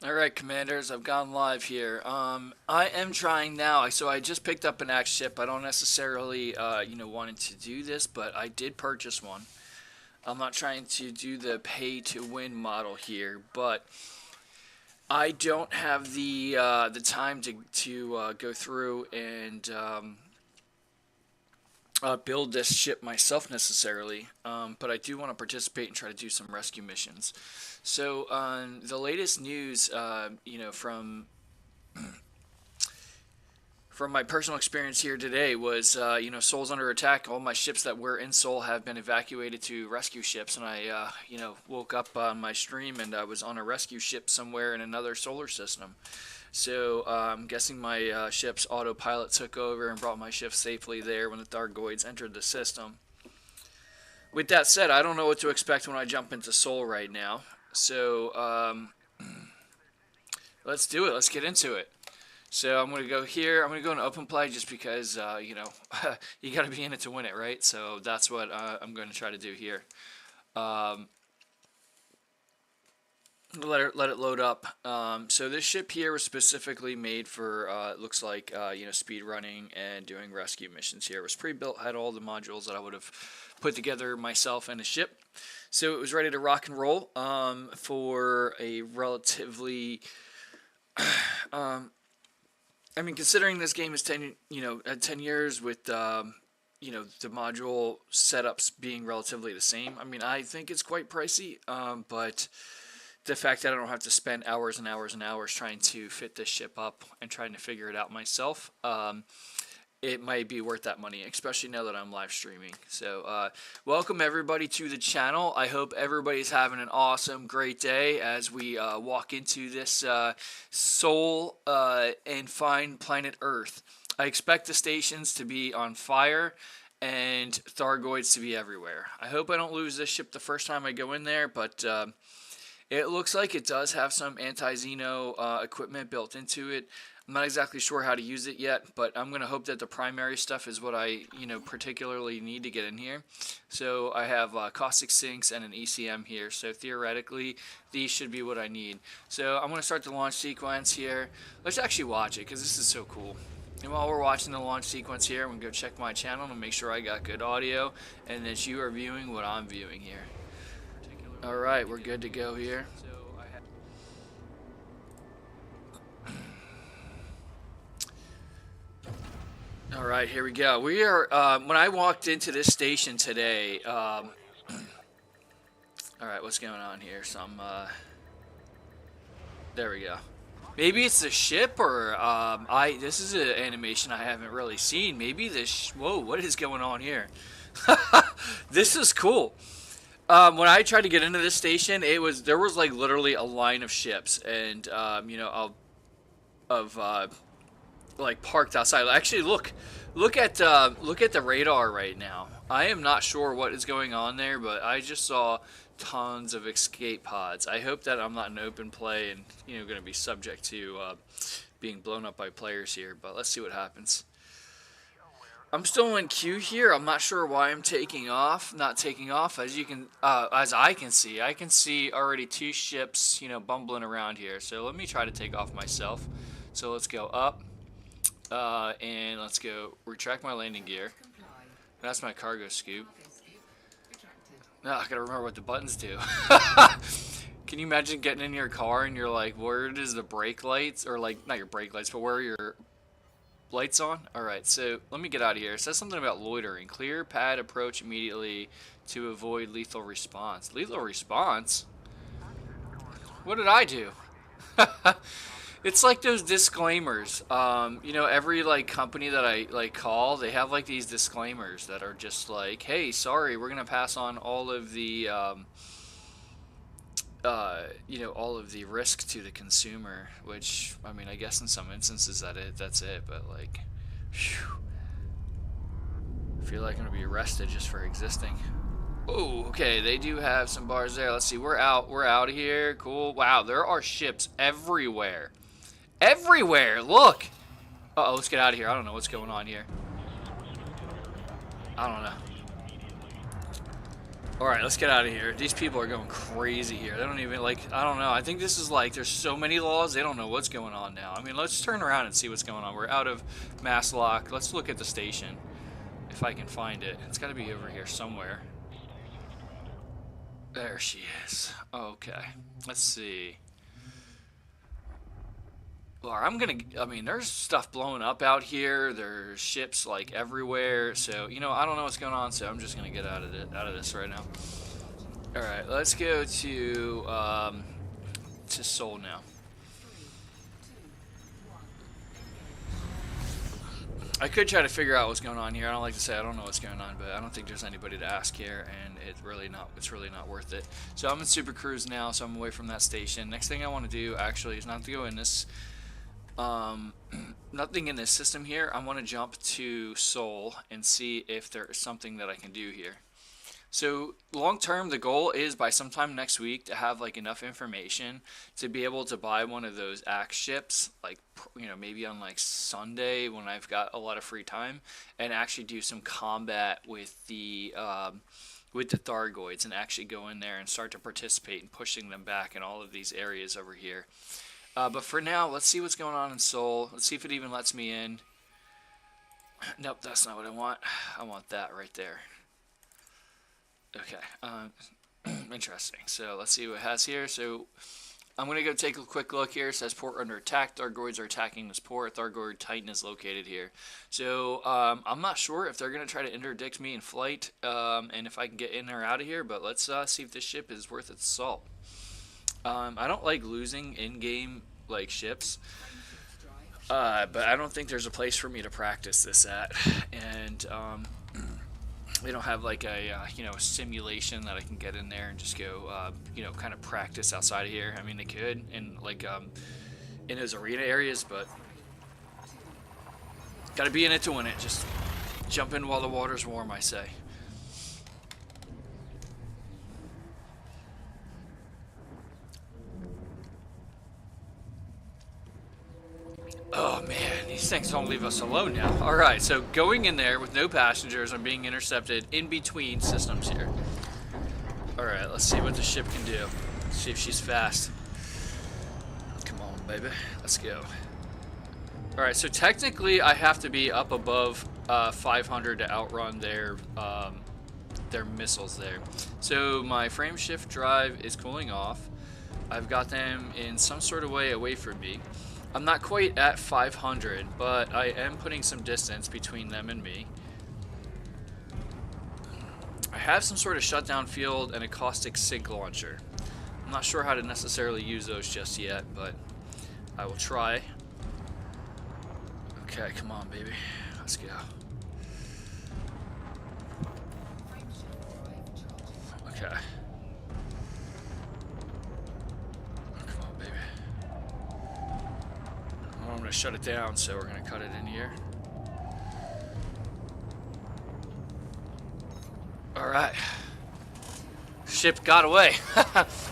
Alright, commanders, I've gone live here. I am trying now. So I just picked up an axe ship. I don't necessarily, wanted to do this, but I did purchase one. I'm not trying to do the pay-to-win model here, but I don't have the time to go through and build this ship myself necessarily, but I do want to participate and try to do some rescue missions. So the latest news, from my personal experience here today was, Seoul's under attack. All my ships that were in Seoul have been evacuated to rescue ships, and I, woke up on my stream and I was on a rescue ship somewhere in another solar system. So I'm guessing my ship's autopilot took over and brought my ship safely there when the Thargoids entered the system. With that said, I don't know what to expect when I jump into Seoul right now. So let's do it. Let's get into it. So I'm going to go here. I'm going to go in open play just because, you got to be in it to win it, right? So that's what I'm going to try to do here. Let it load up. So this ship here was specifically made for, it looks like, speed running and doing rescue missions here. It was pre-built, had all the modules that I would have put together myself in a ship. So it was ready to rock and roll for a relatively, considering this game is 10 years with, the module setups being relatively the same. I think it's quite pricey, but the fact that I don't have to spend hours and hours and hours trying to fit this ship up and trying to figure it out myself, it might be worth that money, especially now that I'm live streaming. So welcome everybody to the channel. I hope everybody's having an awesome, great day as we walk into this Seoul and find planet Earth. I expect the stations to be on fire and Thargoids to be everywhere. I hope I don't lose this ship the first time I go in there, but it looks like it does have some Anti-Xeno equipment built into it. I'm not exactly sure how to use it yet, but I'm going to hope that the primary stuff is what I, particularly need to get in here. So I have caustic sinks and an ECM here, so theoretically these should be what I need. So I'm going to start the launch sequence here. Let's actually watch it because this is so cool. And while we're watching the launch sequence here, I'm going to go check my channel and make sure I got good audio and that you are viewing what I'm viewing here. Alright, we're good to go here. Alright, here we go. We are, when I walked into this station today, alright, what's going on here? There we go. Maybe it's the ship, or, this is an animation I haven't really seen. Maybe this, whoa, what is going on here? This is cool. When I tried to get into this station, there was like literally a line of ships, and like parked outside. Actually, look at the radar right now. I am not sure what is going on there, but I just saw tons of escape pods. I hope that I'm not in open play and going to be subject to being blown up by players here. But let's see what happens. I'm still in queue here. I'm not sure why I'm not taking off. As I can see already two ships, bumbling around here. So let me try to take off myself. So let's go up, and let's go retract my landing gear. That's my cargo scoop. Now I gotta remember what the buttons do. Can you imagine getting in your car and you're like, where does the brake lights, or like not your brake lights, but where are your lights on? Alright, so let me get out of here. It says something about loitering. Clear pad approach immediately to avoid lethal response. Lethal response? What did I do? It's like those disclaimers. Every like company that I like call, they have like these disclaimers that are just like, hey, sorry, we're gonna pass on all of the all of the risk to the consumer, which, I guess in some instances that's it, but like, whew, I feel like I'm gonna be arrested just for existing. Oh, okay, they do have some bars there. Let's see, we're out of here. Cool. Wow, there are ships everywhere. Everywhere, look! Uh-oh, let's get out of here. I don't know what's going on here. I don't know. Alright, let's get out of here. These people are going crazy here. They don't even, like, I don't know. I think this is like, there's so many laws, they don't know what's going on now. I mean, let's turn around and see what's going on. We're out of mass lock. Let's look at the station, if I can find it. It's got to be over here somewhere. There she is. Okay, let's see. Well, I mean, there's stuff blowing up out here. There's ships, like, everywhere. So, you know, I don't know what's going on, so I'm just gonna get out of this right now. Alright, let's go to Seoul now. I could try to figure out what's going on here. I don't like to say I don't know what's going on, but I don't think there's anybody to ask here, and it's really not worth it. So I'm in Super Cruise now, so I'm away from that station. Next thing I want to do actually is not to go in this nothing in this system here. I want to jump to Seoul and see if there is something that I can do here. So long term, the goal is by sometime next week to have like enough information to be able to buy one of those axe ships, like, you know, maybe on like Sunday when I've got a lot of free time, and actually do some combat with the Thargoids and actually go in there and start to participate in pushing them back in all of these areas over here. But for now, let's see what's going on in Seoul. Let's see if it even lets me in. Nope, that's not what I want. I want that right there. Okay, interesting. So let's see what it has here. So I'm going to go take a quick look here. It says port under attack. Thargoids are attacking this port. Thargoid Titan is located here. So I'm not sure if they're going to try to interdict me in flight and if I can get in or out of here, but let's see if this ship is worth its salt. I don't like losing in-game like ships, but I don't think there's a place for me to practice this at, and they don't have like a you know, simulation that I can get in there and just go you know, kind of practice outside of here. I mean, they could in like in those arena areas, but gotta be in it to win it. Just jump in while the water's warm, I say. Oh man, these things don't leave us alone now. Alright, so going in there with no passengers, I'm being intercepted in between systems here. Alright, let's see what the ship can do. Let's see if she's fast. Come on, baby. Let's go. Alright, so technically I have to be up above 500 to outrun their missiles there. So my frame shift drive is cooling off. I've got them in some sort of way away from me. I'm not quite at 500, but I am putting some distance between them and me. I have some sort of shutdown field and a caustic sig launcher. I'm not sure how to necessarily use those just yet, but I will try. Okay, come on, baby. Let's go. Okay. I'm going to shut it down, so we're going to cut it in here. Alright. Ship got away.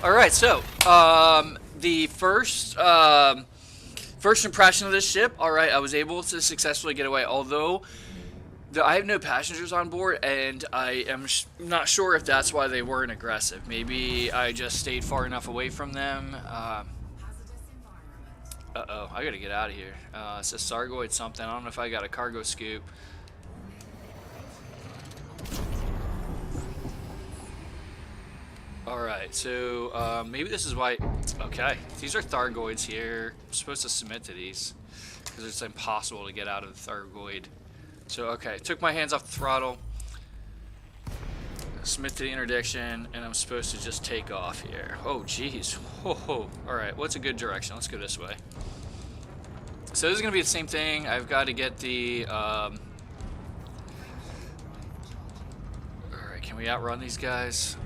Alright, so, the first impression of this ship, alright, I was able to successfully get away, although I have no passengers on board, and I am not sure if that's why they weren't aggressive. Maybe I just stayed far enough away from them. Uh-oh, I gotta get out of here. It says Thargoid something. I don't know if I got a cargo scoop. Alright, so maybe this is why... Okay, these are Thargoids here. I'm supposed to submit to these, because it's impossible to get out of the Thargoid. So, okay, took my hands off the throttle. Submit to the interdiction, and I'm supposed to just take off here. Oh, jeez. Whoa. Alright, what's a good direction? Let's go this way. So this is going to be the same thing. I've got to get the... Alright, can we outrun these guys?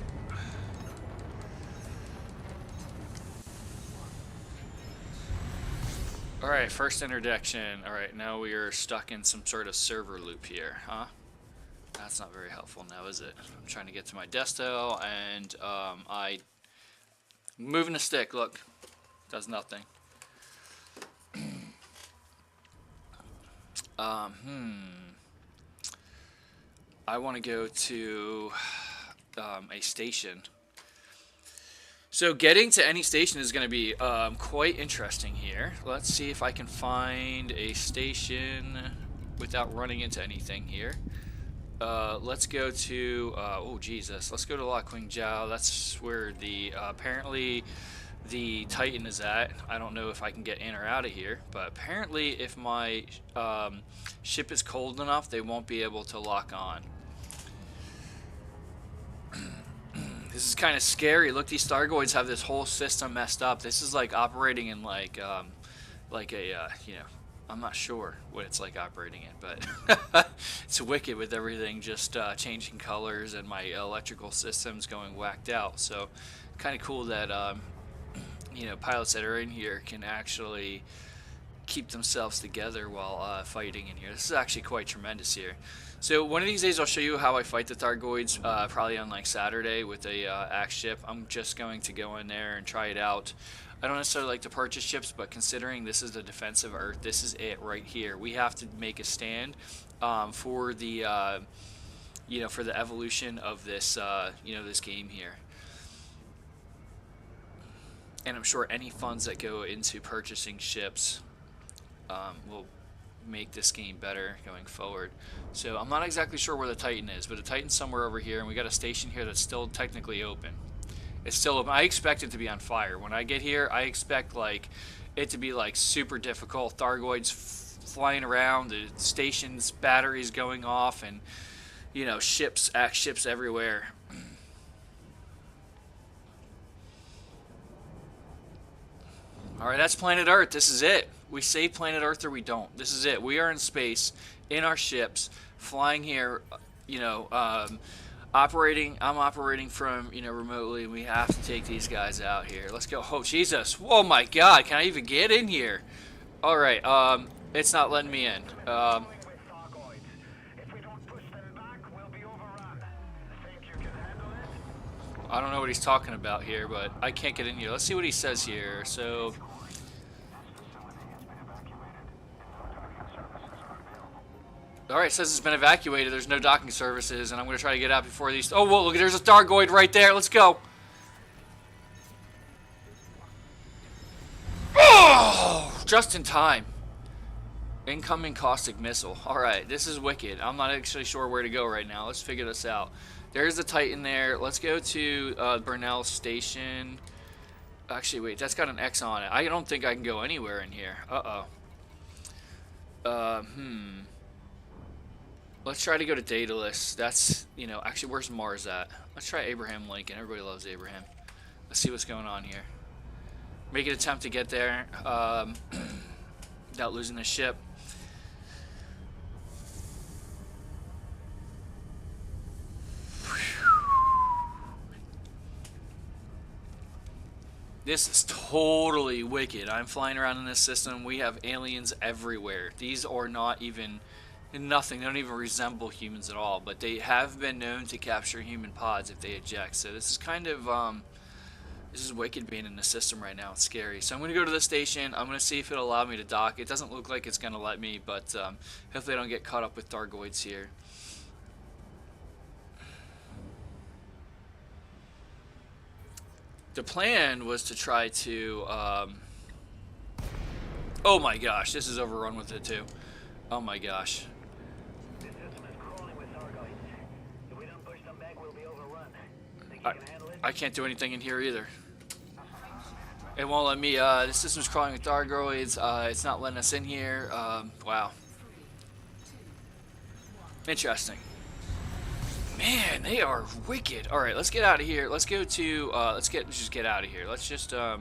Alright, first interdiction. Alright, now we are stuck in some sort of server loop here, huh? That's not very helpful now, is it? I'm trying to get to my desto, and I moving the stick. Look, does nothing. I want to go to a station. So getting to any station is going to be quite interesting here. Let's see if I can find a station without running into anything here. Let's go to, oh Jesus, let's go to La Qingjiao. That's where the, apparently the Titan is at. I don't know if I can get in or out of here, but apparently if my ship is cold enough, they won't be able to lock on. This is kind of scary. Look, these Thargoids have this whole system messed up. This is like operating in like a, you know, I'm not sure what it's like operating in, but it's wicked with everything just changing colors and my electrical systems going whacked out. So kind of cool that, you know, pilots that are in here can actually keep themselves together while fighting in here. This is actually quite tremendous here. So one of these days I'll show you how I fight the Thargoids, probably on like Saturday with a axe ship. I'm just going to go in there and try it out. I don't necessarily like to purchase ships, but considering this is the defensive Earth, this is it right here. We have to make a stand for the, you know, for the evolution of this, you know, this game here. And I'm sure any funds that go into purchasing ships will make this game better going forward. So I'm not exactly sure where the Titan is, but the Titan's somewhere over here, and we got a station here that's still technically open. It's still open. I expect it to be on fire. When I get here, I expect like it to be like super difficult. Thargoids flying around, the station's batteries going off, and you know, ships, axe ships everywhere. All right, that's planet Earth. This is it. We save planet Earth or we don't. This is it. We are in space, in our ships, flying here, you know, operating. I'm operating from, you know, remotely. We have to take these guys out here. Let's go. Oh, Jesus. Oh, my God. Can I even get in here? All right. It's not letting me in. I don't know what he's talking about here, but I can't get in here. Let's see what he says here. So... Alright, it says it's been evacuated. There's no docking services, and I'm going to try to get out before these... Oh, whoa, look, there's a Thargoid right there. Let's go. Oh, just in time. Incoming caustic missile. Alright, this is wicked. I'm not actually sure where to go right now. Let's figure this out. There's the Titan there. Let's go to Burnell Station. Actually, wait, that's got an X on it. I don't think I can go anywhere in here. Let's try to go to Daedalus. That's, you know, actually, where's Mars at? Let's try Abraham Lincoln. Everybody loves Abraham. Let's see what's going on here. Make an attempt to get there without losing the ship. This is totally wicked. I'm flying around in this system. We have aliens everywhere. These are not even... nothing. They don't even resemble humans at all, but they have been known to capture human pods if they eject. So this is kind of this is wicked being in the system right now. It's scary. So I'm going to go to the station. I'm going to see if it'll allow me to dock. It doesn't look like it's going to let me, but hopefully I don't get caught up with Thargoids here. The plan was to try to oh my gosh, this is overrun with it too. Oh my gosh. I can't do anything in here either. It won't let me, the system's crawling with Thargoids, it's not letting us in here, wow. Interesting. Man, they are wicked. Alright, let's get out of here. Let's go to, let's just get out of here. Let's just, let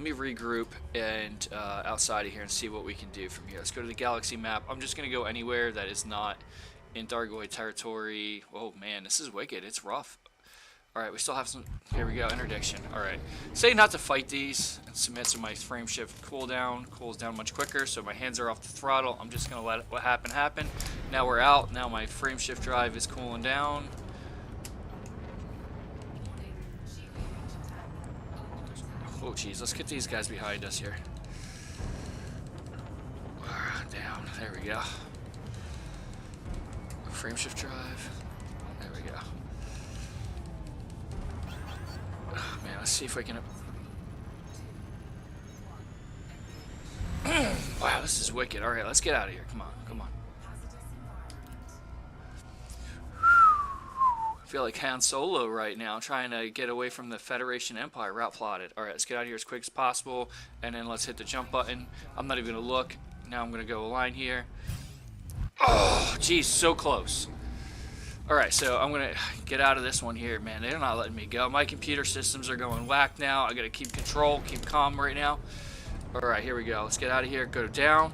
me regroup and, outside of here and see what we can do from here. Let's go to the galaxy map. I'm just going to go anywhere that is not in Thargoid territory. Oh man, this is wicked. It's rough. Alright, we still have some... Here we go, interdiction. Alright. Say not to fight these and submit so my frame shift cools down much quicker, so my hands are off the throttle. I'm just going to let what happen. Now we're out. Now my frame shift drive is cooling down. Oh, jeez. Let's get these guys behind us here. Down. There we go. Frame shift drive. There we go. Let's see if we can... Wow, this is wicked. Alright, let's get out of here. Come on, come on. I feel like Han Solo right now, trying to get away from the Federation Empire route plotted. Alright, let's get out of here as quick as possible, and then let's hit the jump button. I'm not even going to look. Now I'm going to go align here. Oh, geez, so close. Alright, so I'm going to get out of this one here. Man, they're not letting me go. My computer systems are going whack now. I got to keep control, keep calm right now. Alright, here we go. Let's get out of here. Go down.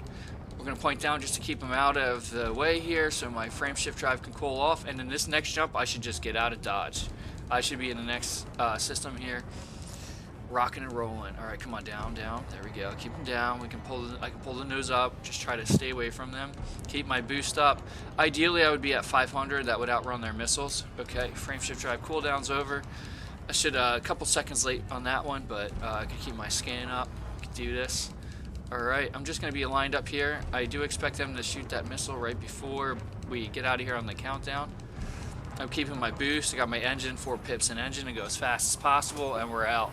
We're going to point down just to keep them out of the way here so my frame shift drive can cool off. And then this next jump, I should just get out of dodge. I should be in the next system here. Rocking and rolling. Alright, come on, down, down. There we go. Keep them down. I can pull the nose up. Just try to stay away from them. Keep my boost up. Ideally, I would be at 500. That would outrun their missiles. Okay, frame shift drive cooldown's over. I should a couple seconds late on that one, but I can keep my scan up. Do this. Alright, I'm just going to be aligned up here. I do expect them to shoot that missile right before we get out of here on the countdown. I'm keeping my boost. I got my engine, 4 pips in engine, and go as fast as possible, and we're out.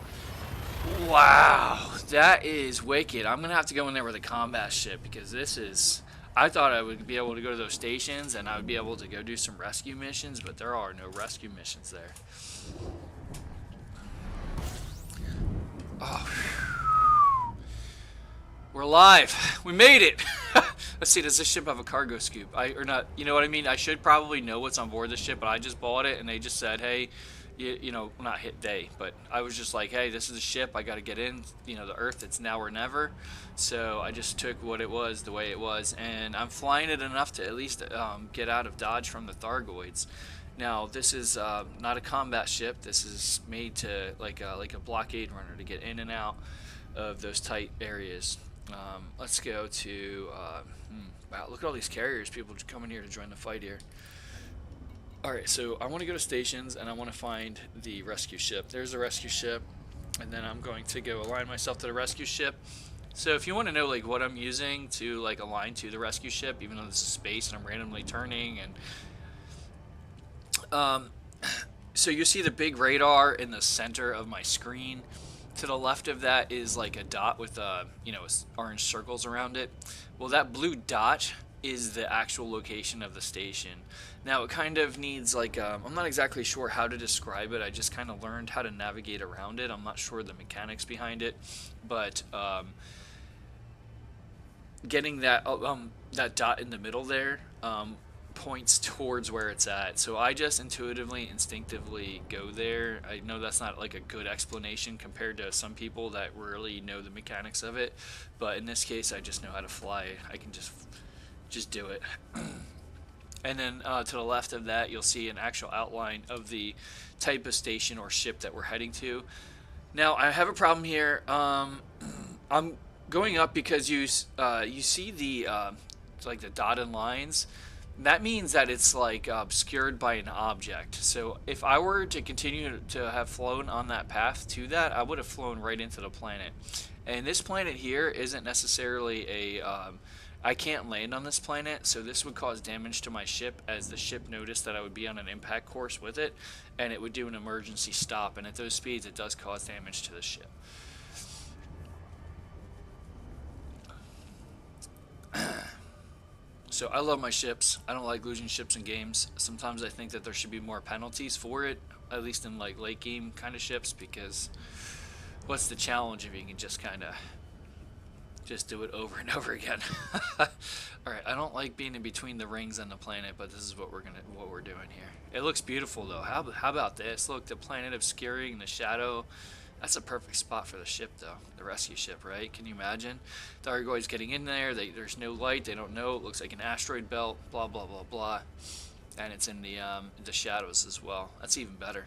Wow, that is wicked. I'm going to have to go in there with a combat ship because this is... I thought I would be able to go to those stations and I would be able to go do some rescue missions, but there are no rescue missions there. Oh, we're alive. We made it. Let's see, does this ship have a cargo scoop? Or not, you know what I mean? I should probably know what's on board this ship, but I just bought it and they just said, hey, you know, not hit day, but I was just like, hey, this is a ship. I got to get in, you know, the Earth. It's now or never. So I just took what it was, the way it was, and I'm flying it enough to at least get out of dodge from the Thargoids. Now, this is not a combat ship. This is made to like a blockade runner to get in and out of those tight areas. Let's go to wow, look at all these carriers, people coming here to join the fight here. Alright, so I want to go to stations and I want to find the rescue ship. There's a rescue ship, and then I'm going to go align myself to the rescue ship. So if you want to know like what I'm using to like align to the rescue ship, even though this is space and I'm randomly turning, and so you see the big radar in the center of my screen. To the left of that is like a dot with you know, orange circles around it. Well, that blue dot is the actual location of the station. Now it kind of needs like I'm not exactly sure how to describe it. I just kind of learned how to navigate around it. I'm not sure the mechanics behind it, but getting that that dot in the middle there points towards where it's at. So I just intuitively, instinctively go there. I know that's not like a good explanation compared to some people that really know the mechanics of it, but in this case I just know how to fly. I can just do it. And then to the left of that you'll see an actual outline of the type of station or ship that we're heading to. Now I have a problem here. I'm going up because you see the like the dotted lines. That means that it's like obscured by an object. So if I were to continue to have flown on that path to that, I would have flown right into the planet. And this planet here isn't necessarily a I can't land on this planet, so this would cause damage to my ship, as the ship noticed that I would be on an impact course with it, and it would do an emergency stop, and at those speeds it does cause damage to the ship. So I love my ships. I don't like losing ships in games. Sometimes I think that there should be more penalties for it, at least in like late game kind of ships, because what's the challenge if you can just kind of just do it over and over again? Alright, I don't like being in between the rings and the planet, but this is what we're doing here. It looks beautiful though. How about this? Look, the planet obscuring the shadow. That's a perfect spot for the ship though, the rescue ship, right? Can you imagine? Thargoids getting in there, there's no light, they don't know, it looks like an asteroid belt, blah blah blah blah. And it's in the shadows as well. That's even better.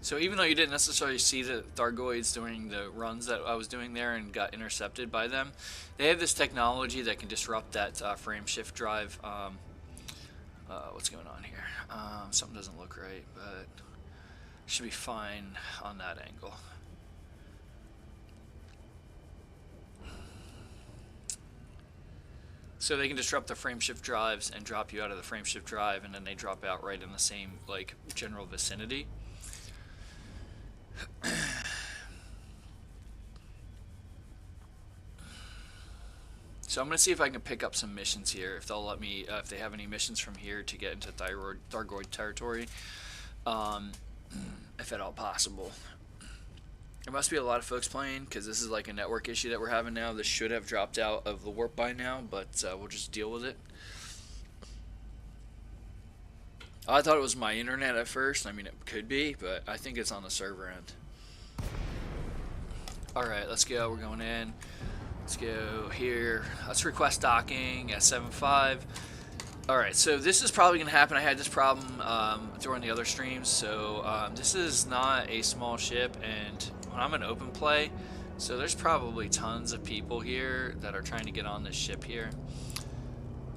So even though you didn't necessarily see the Thargoids during the runs that I was doing there and got intercepted by them, they have this technology that can disrupt that frame shift drive. What's going on here? Something doesn't look right, but should be fine on that angle. So they can disrupt the frameshift drives and drop you out of the frameshift drive, and then they drop out right in the same like general vicinity. So I'm gonna see if I can pick up some missions here. If they'll let me, if they have any missions from here to get into Thargoid territory, if at all possible. There must be a lot of folks playing because this is like a network issue that we're having now. This should have dropped out of the warp by now, but we'll just deal with it. I thought it was my internet at first. I mean, it could be, but I think it's on the server end. Alright, let's go. We're going in. Let's go here. Let's request docking at 7.5. Alright, so this is probably going to happen. I had this problem during the other streams. So this is not a small ship, and when I'm in open play, so there's probably tons of people here that are trying to get on this ship here.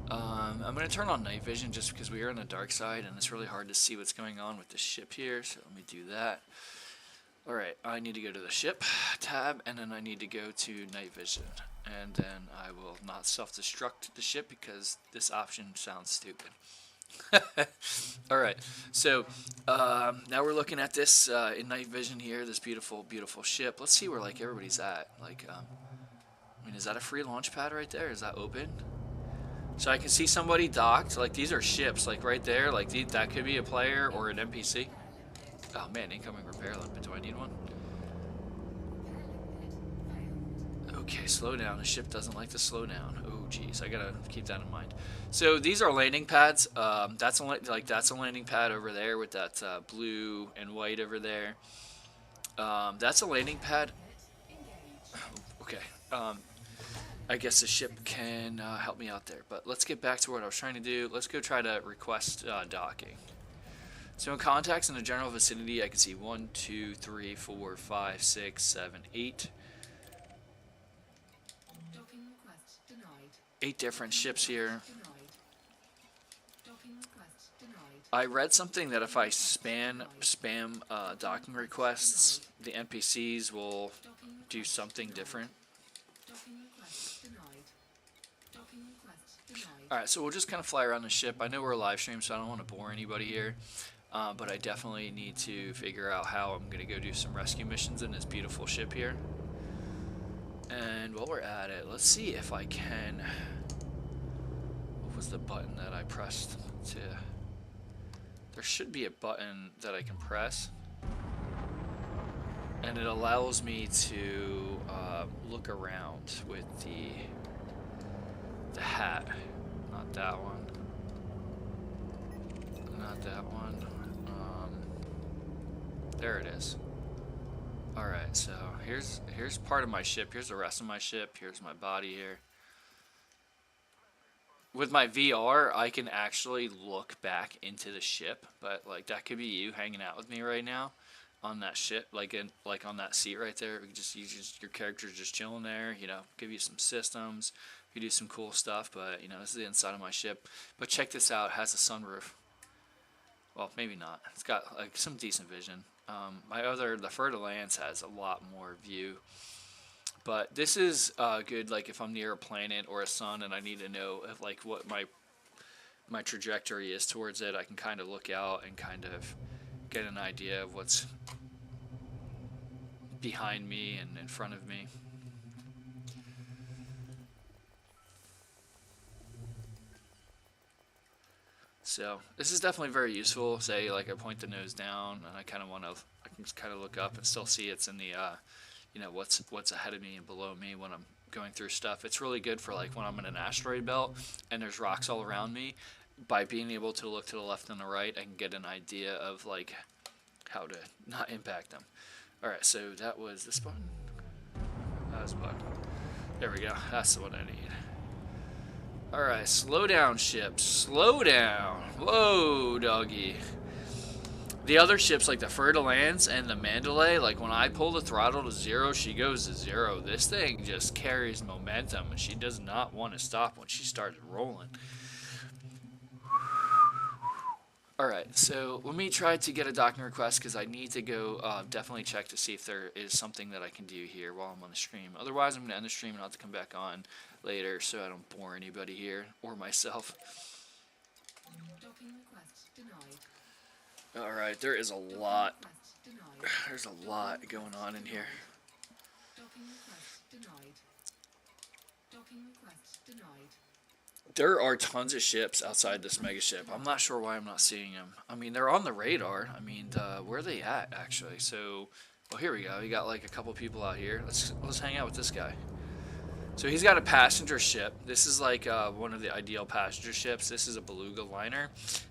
I'm going to turn on night vision just because we are on the dark side and it's really hard to see what's going on with this ship here, so let me do that. Alright, I need to go to the ship tab, and then I need to go to night vision, and then I will not self-destruct the ship because this option sounds stupid. Alright, so now we're looking at this in night vision here, this beautiful, beautiful ship. Let's see where like everybody's at. Like, I mean, is that a free launch pad right there? Is that open? So I can see somebody docked. Like, these are ships, like right there. Like that could be a player or an NPC. Oh man, incoming repair limit. Do I need one? Okay, slow down. The ship doesn't like to slow down. Oh geez, I gotta keep that in mind. So these are landing pads. That's a landing pad over there with that blue and white over there. That's a landing pad. Okay. I guess the ship can help me out there, but let's get back to what I was trying to do. Let's go try to request docking. So in contacts in the general vicinity, I can see 1, 2, 3, 4, 5, 6, 7, 8. 8 different ships here. I read something that if I spam docking requests, the NPCs will do something different. Alright, so we'll just kind of fly around the ship. I know we're a live stream, so I don't want to bore anybody here. But I definitely need to figure out how I'm going to go do some rescue missions in this beautiful ship here. And while we're at it, let's see if I can... What was the button that I pressed to... There should be a button that I can press. And it allows me to look around with the hat. Not that one. Not that one. There it is. Alright, so here's part of my ship. Here's the rest of my ship. Here's my body here. With my VR, I can actually look back into the ship, but like that could be you hanging out with me right now on that ship, like on that seat right there. Your character's just chilling there, you know, give you some systems, you do some cool stuff, but you know, this is the inside of my ship. But check this out, it has a sunroof. Well, maybe not. It's got like some decent vision. The Fer-de-Lance has a lot more view, but this is good. Like if I'm near a planet or a sun and I need to know if, like what my trajectory is towards it, I can kind of look out and kind of get an idea of what's behind me and in front of me. So this is definitely very useful. Say like I point the nose down and I kind of I can just kind of look up and still see it's in the, you know, what's ahead of me and below me when I'm going through stuff. It's really good for like when I'm in an asteroid belt and there's rocks all around me. By being able to look to the left and the right, I can get an idea of like how to not impact them. All right, so that was this button. That was button. There we go. That's the one I need. Alright, slow down, ship. Slow down. Whoa, doggy. The other ships, like the Fer-de-Lance and the Mandalay, like when I pull the throttle to 0, she goes to 0. This thing just carries momentum, and she does not want to stop when she starts rolling. Alright, so let me try to get a docking request because I need to go definitely check to see if there is something that I can do here while I'm on the stream. Otherwise, I'm going to end the stream and I'll have to come back on later so I don't bore anybody here or myself. Docking request denied. Alright, there is a lot. There's a lot going on in here. Docking request denied. Docking request denied. There are tons of ships outside this mega ship. I'm not sure why I'm not seeing them. I mean, they're on the radar. I mean, where are they at, actually? So, well, here we go. We got like a couple people out here. Let's hang out with this guy. So he's got a passenger ship. This is like one of the ideal passenger ships. This is a beluga liner.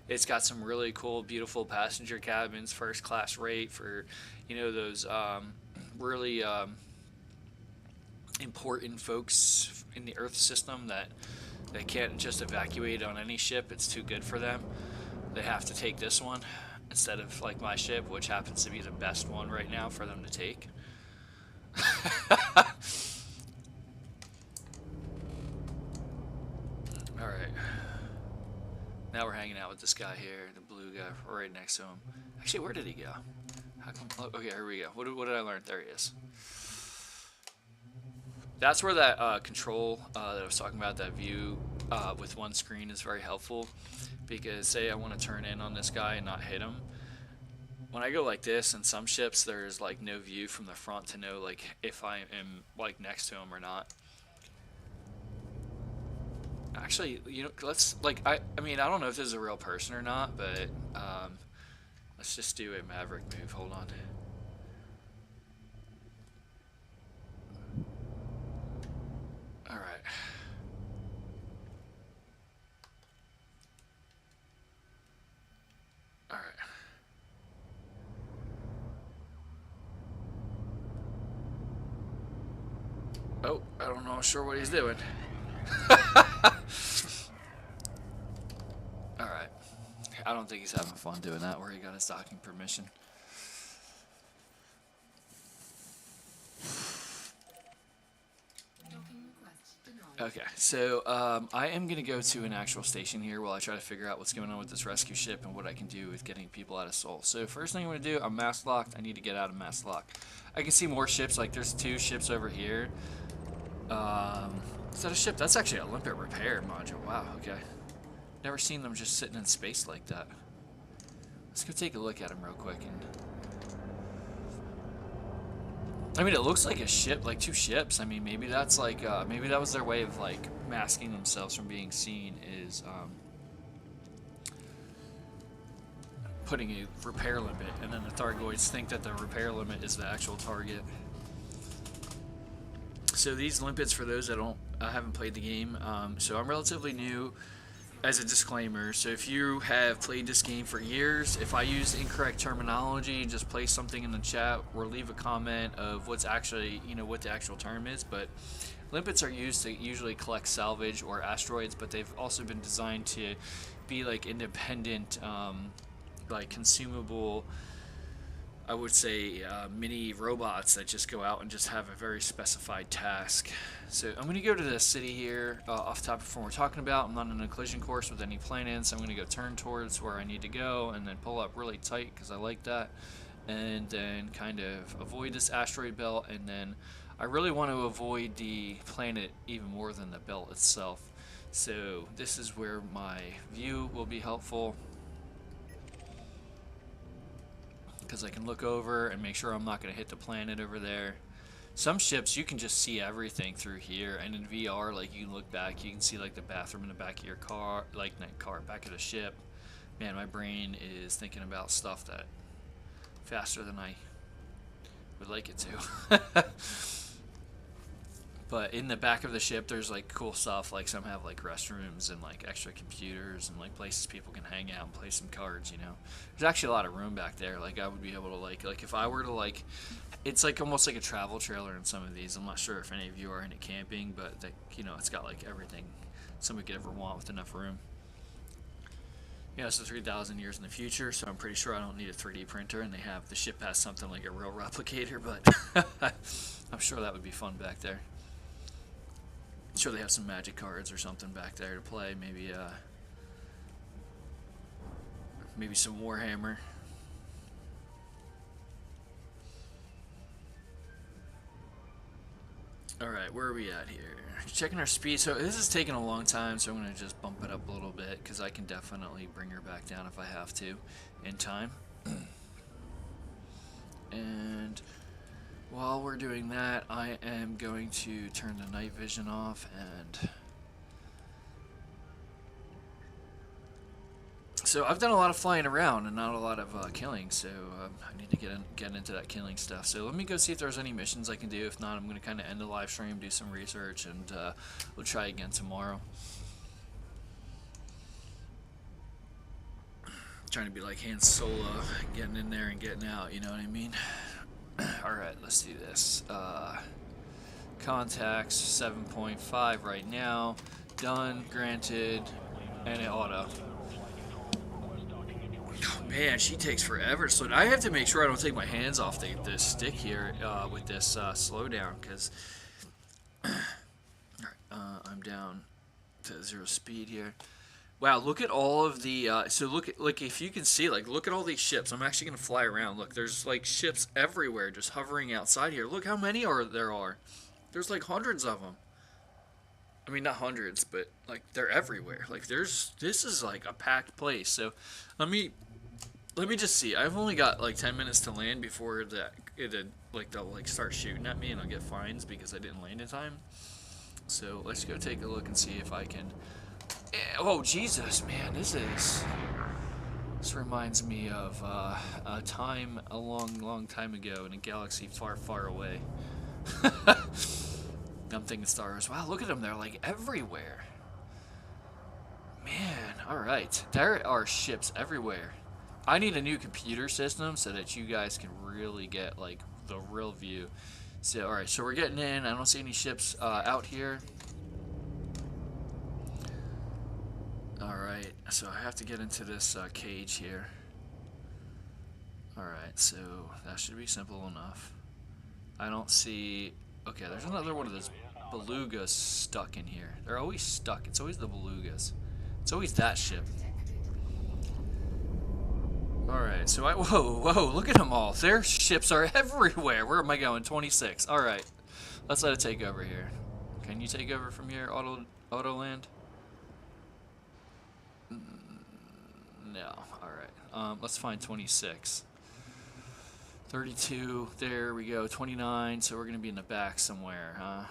It's got some really cool, beautiful passenger cabins, first class rate for, you know, those really important folks in the Earth system that they can't just evacuate on any ship. It's too good for them. They have to take this one instead of like my ship, which happens to be the best one right now for them to take. Alright. Now we're hanging out with this guy here, the blue guy, right next to him. Actually, where did he go? How come? Oh, okay, here we go. What did I learn? There he is. That's where that control that I was talking about, that view with one screen, is very helpful. Because say I want to turn in on this guy and not hit him. When I go like this, in some ships there's like no view from the front to know like if I am like next to him or not. Actually, you know, let's like I mean, I don't know if this is a real person or not, but let's just do a Maverick move. Hold on. All right. All right. Oh, I don't know, sure what he's doing. Alright. I don't think he's having fun doing that where he got his docking permission. Okay, so I am going to go to an actual station here while I try to figure out what's going on with this rescue ship and what I can do with getting people out of Seoul. So first thing I'm going to do, I'm mass locked. I need to get out of mass lock. I can see more ships, like there's 2 ships over here. Is that a ship? That's actually a limpet repair module. Wow, okay. Never seen them just sitting in space like that. Let's go take a look at them real quick. And I mean, it looks like a ship, like 2 ships. I mean, maybe that's like, maybe that was their way of like masking themselves from being seen, is putting a repair limit, and then the Thargoids think that the repair limit is the actual target. So these limpets, for those that haven't played the game, so I'm relatively new. As a disclaimer, so if you have played this game for years, if I use incorrect terminology, just place something in the chat or leave a comment of what's actually, you know, what the actual term is. But limpets are used to usually collect salvage or asteroids, but they've also been designed to be like independent, like consumable, I would say, mini robots that just go out and just have a very specified task. So I'm going to go to the city here off the top of what we're talking about. I'm not on a collision course with any planets. I'm going to go turn towards where I need to go and then pull up really tight because I like that. And then kind of avoid this asteroid belt. And then I really want to avoid the planet even more than the belt itself. So this is where my view will be helpful, because I can look over and make sure I'm not going to hit the planet over there. Some ships you can just see everything through here, and in VR, like, you can look back, you can see like the bathroom in the back of your car, like not car, back of the ship. Man, my brain is thinking about stuff that faster than I would like it to. But in the back of the ship, there's like cool stuff, like some have like restrooms and like extra computers and like places people can hang out and play some cards, you know. There's actually a lot of room back there. Like I would be able to like if I were to like, it's like almost like a travel trailer in some of these. I'm not sure if any of you are into camping, but like, you know, it's got like everything somebody could ever want with enough room. Yeah, so 3,000 years in the future, so I'm pretty sure I don't need a 3D printer, and the ship has something like a real replicator, but I'm sure that would be fun back there. I'm sure they have some magic cards or something back there to play. Maybe Maybe some Warhammer. Alright, where are we at here? Checking our speed. So this is taking a long time, so I'm going to just bump it up a little bit, because I can definitely bring her back down if I have to in time. And while we're doing that, I am going to turn the night vision off, and so I've done a lot of flying around and not a lot of killing, so I need to get into that killing stuff. So let me go see if there's any missions I can do. If not, I'm going to kind of end the live stream, do some research, and we'll try again tomorrow. Trying to be like Han Solo, getting in there and getting out, you know what I mean? Alright, let's do this. Contacts, 7.5 right now. Done, granted, and it auto. Oh, man, she takes forever. So I have to make sure I don't take my hands off the stick here with this slowdown, because I'm down to 0 speed here. Wow, look at all of the so look at, like, if you can see, like, look at all these ships. I'm actually gonna fly around. Look, there's like ships everywhere just hovering outside here. Look how many there are. There's like hundreds of them. I mean, not hundreds, but like they're everywhere. Like this is like a packed place. So let me just see. I've only got like 10 minutes to land before they'll like start shooting at me and I'll get fines because I didn't land in time. So let's go take a look and see if I can. Oh Jesus, man, this reminds me of a time a long time ago in a galaxy far away. I'm thinking Star Wars. Wow, look at them. They're like everywhere. Man, alright. There are ships everywhere. I need a new computer system so that you guys can really get like the real view. So, alright, so we're getting in. I don't see any ships out here. Alright, so I have to get into this cage here. Alright, so that should be simple enough. I don't see... Okay, there's another one of those belugas stuck in here. They're always stuck. It's always the belugas. It's always that ship. Alright, so whoa, look at them all. Their ships are everywhere. Where am I going? 26. Alright, let's let it take over here. Can you take over from here, auto land? No. Alright, let's find 26. 32, there we go, 29, so we're going to be in the back somewhere, huh?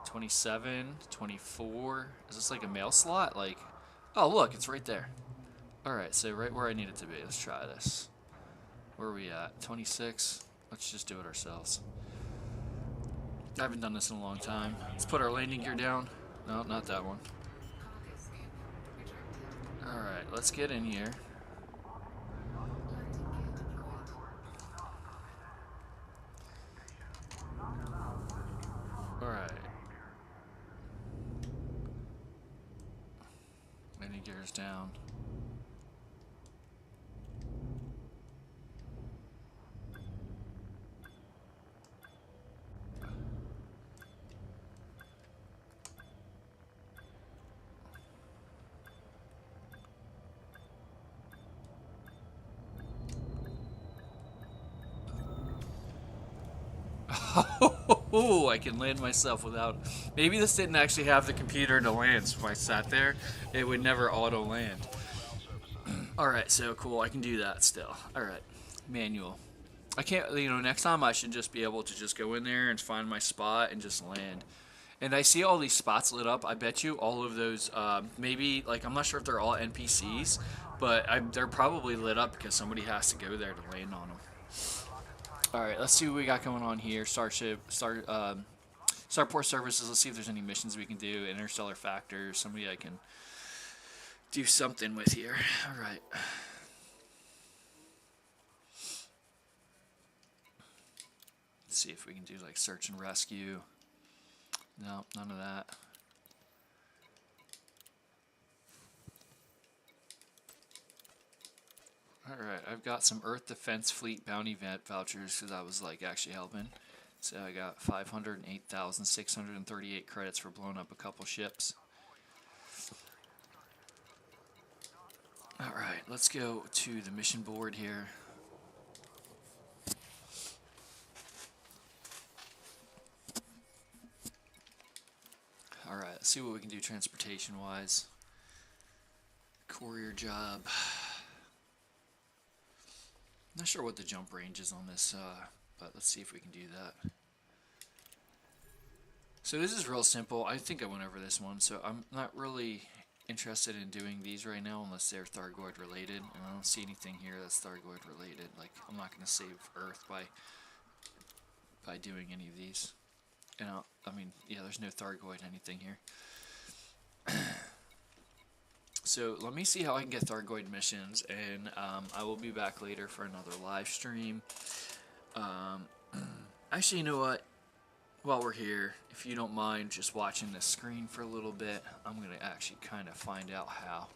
27, 24, is this like a mail slot? Like, oh look, it's right there. Alright, so right where I need it to be, let's try this. Where are we at? 26, let's just do it ourselves. I haven't done this in a long time. Let's put our landing gear down. No, not that one. Alright, let's get in here. Alright. Landing gears down. Oh, I can land myself without... Maybe this didn't actually have the computer to land, so if I sat there, it would never auto-land. Alright, so cool, I can do that still. Alright, manual. I can't, next time I should just be able to just go in there and find my spot and just land. And I see all these spots lit up. I bet you all of those, maybe, like, I'm not sure if they're all NPCs, but they're probably lit up because somebody has to go there to land on them. Alright, let's see what we got going on here. Starport services. Let's see if there's any missions we can do. Interstellar factors. Somebody I can do something with here. Alright. Let's see if we can do like search and rescue. No, none of that. Alright, I've got some Earth Defense Fleet bounty vouchers because I was like actually helping. So I got 508,638 credits for blowing up a couple ships. Alright, let's go to the mission board here. Alright, let's see what we can do transportation wise. Courier job. Not sure what the jump range is on this, but let's see if we can do that. So this is real simple. I think I went over this one, so I'm not really interested in doing these right now unless they're Thargoid related, and I don't see anything here that's Thargoid related. Like, I'm not going to save Earth by doing any of these. And I mean, yeah, there's no Thargoid anything here. So let me see how I can get Thargoid missions, and I will be back later for another live stream. Actually, you know what? While we're here, if you don't mind just watching the screen for a little bit, I'm going to actually kind of find out how.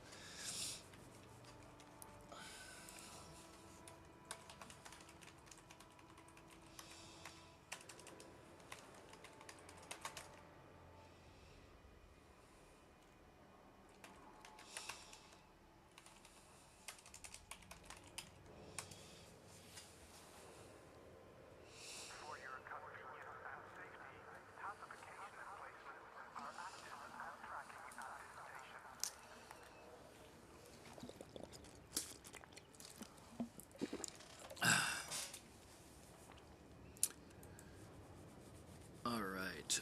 Alright,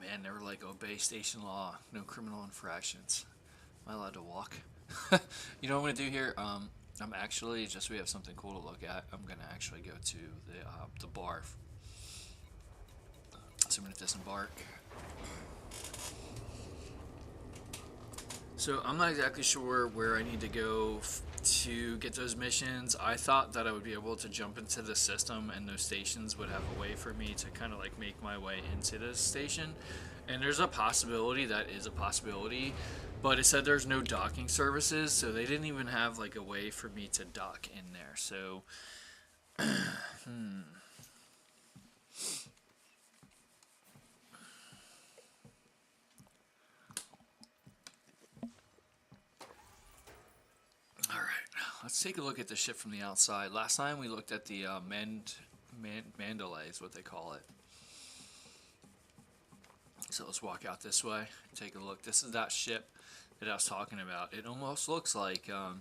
man, never like obey station law, no criminal infractions. Am I allowed to walk? You know what I'm going to do here? I'm actually, just so we have something cool to look at, I'm going to actually go to the bar. So I'm going to disembark. So I'm not exactly sure where I need to go to get those missions. I thought that I would be able to jump into the system and those stations would have a way for me to kind of like make my way into this station. And there's a possibility, that is a possibility, but it said there's no docking services, so they didn't even have like a way for me to dock in there. So Alright, let's take a look at the ship from the outside. Last time we looked at the Mandalay is what they call it. So let's walk out this way, take a look. This is that ship that I was talking about. It almost looks like, I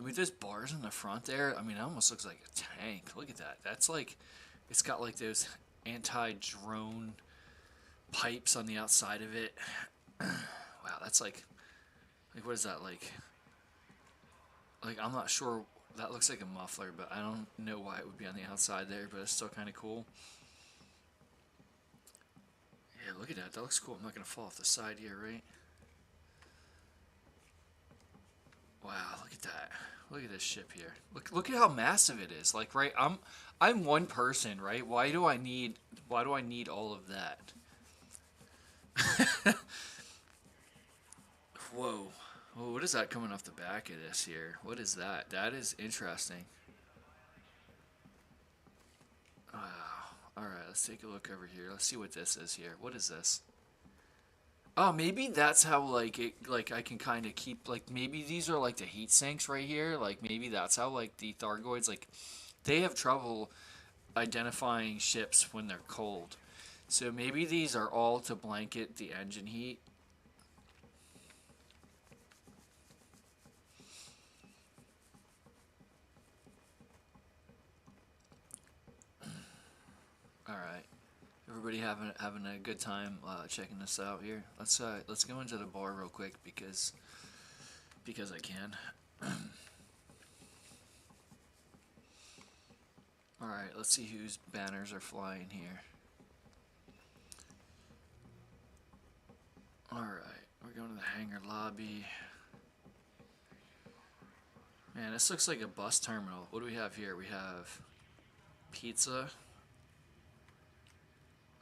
mean, there's bars in the front there. I mean, it almost looks like a tank. Look at that. That's like, it's got like those anti-drone pipes on the outside of it. Wow, that's like what is that, like, I'm not sure, that looks like a muffler, but I don't know why it would be on the outside there, but it's still kind of cool. Yeah, look at that. That looks cool. I'm not going to fall off the side here, right? Wow, look at that. Look at this ship here. Look at how massive it is. Like, right, I'm one person, right? Why do I need all of that? Whoa. Whoa, what is that coming off the back of this here? What is that? That is interesting. Wow. Alright, let's take a look over here. Let's see what this is here. What is this? Oh, maybe that's how, like, I can kind of keep, like, maybe these are, like, the heat sinks right here. Like, maybe that's how, like, the Thargoids, like, they have trouble identifying ships when they're cold. So maybe these are all to blanket the engine heat. Alright. Everybody having a good time checking this out here. Let's go into the bar real quick because I can. Alright, let's see whose banners are flying here. Alright, we're going to the hangar lobby. Man, this looks like a bus terminal. What do we have here? We have pizza,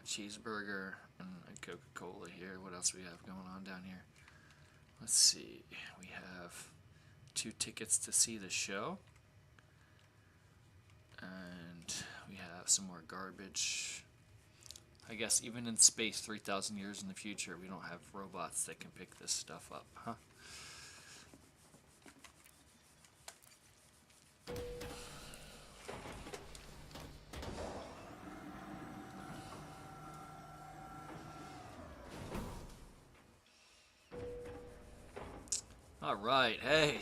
a cheeseburger, and a Coca-Cola here. What else do we have going on down here? Let's see. We have 2 tickets to see the show. And we have some more garbage. I guess even in space 3,000 years in the future, we don't have robots that can pick this stuff up, huh? All right, hey.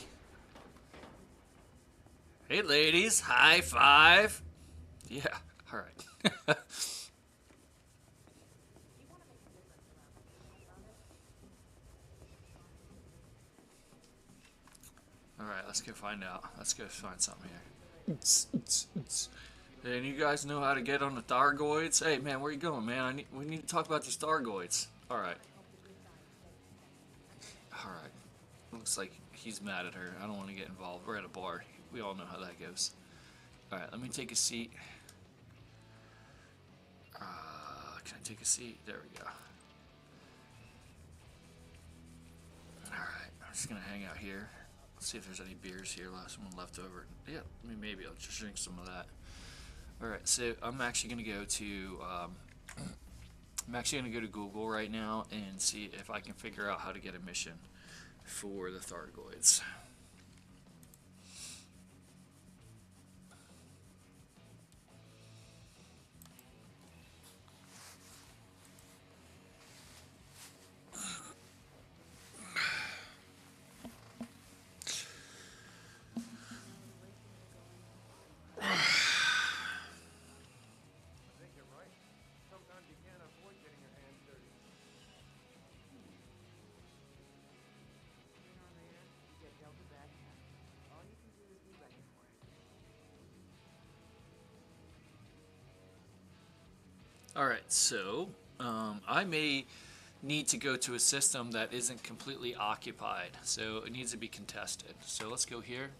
Hey, ladies, high five. Yeah, all right. All right, let's go find out. Let's go find something here. Hey, and you guys know how to get on the Thargoids? Hey, man, where you going, man? We need to talk about these Thargoids. All right. All right. Looks like he's mad at her. I don't want to get involved. We're at a bar. We all know how that goes. All right, let me take a seat. Can I take a seat? There we go. All right, I'm just gonna hang out here. Let's see if there's any beers here. Someone left over. Yeah, I mean, maybe I'll just drink some of that. All right, so I'm actually gonna go to Google right now and see if I can figure out how to get a mission for the Thargoids. Alright, so I may need to go to a system that isn't completely occupied, so it needs to be contested. So let's go here.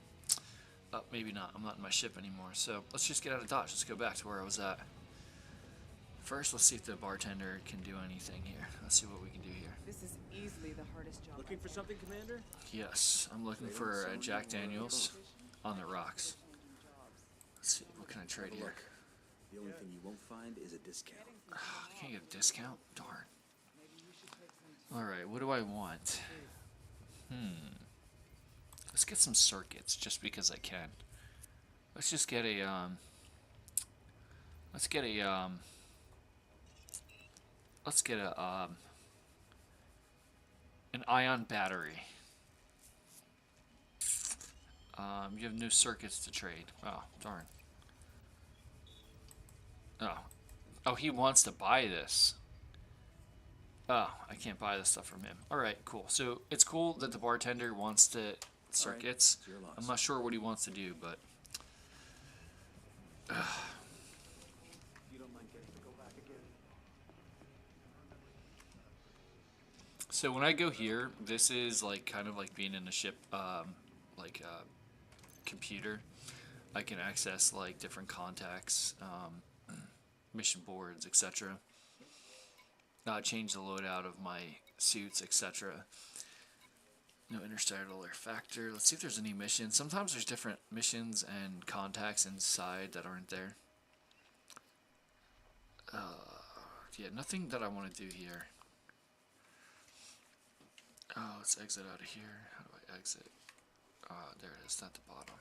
Maybe not. I'm not in my ship anymore. So let's just get out of Dodge. Let's go back to where I was at. First, let's see if the bartender can do anything here. Let's see what we can do here. This is easily the hardest job. Looking for something, Commander? Yes, I'm looking for Jack Daniels on the rocks. Let's see, what can I trade here? The only thing you won't find is a discount. I can't get a discount? Darn. Alright, what do I want? Let's get some circuits, just because I can. Let's just get a, an ion battery. You have no circuits to trade. Oh, darn. Oh, he wants to buy this. Oh, I can't buy this stuff from him. Alright, cool. So, it's cool that the bartender wants to circuits. Right, I'm not sure what he wants to do, but... You don't mind getting to go back again? So when I go here, this is like kind of like being in a ship, computer. I can access like different contacts, mission boards, etc. Change the loadout of my suits, etc. No interstellar factor. Let's see if there's any missions. Sometimes there's different missions and contacts inside that aren't there. Yeah, nothing that I want to do here. Oh, let's exit out of here. How do I exit? There it is, at the bottom.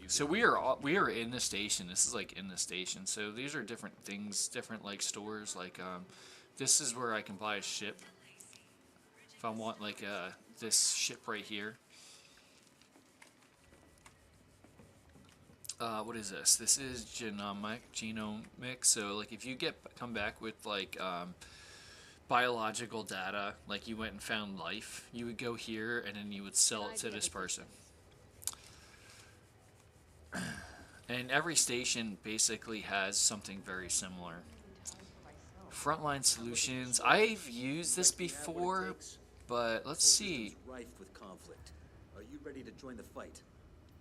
So we are in the station. This is like in the station. So these are different things, different like stores. Like this is where I can buy a ship. If I want like this ship right here. What is this? This is genomic. So like if you come back with like biological data, like you went and found life, you would go here and then you would sell it to this person. And every station basically has something very similar. Frontline solutions. I've used this before, but let's see. Rife with conflict. Are you ready to join the fight?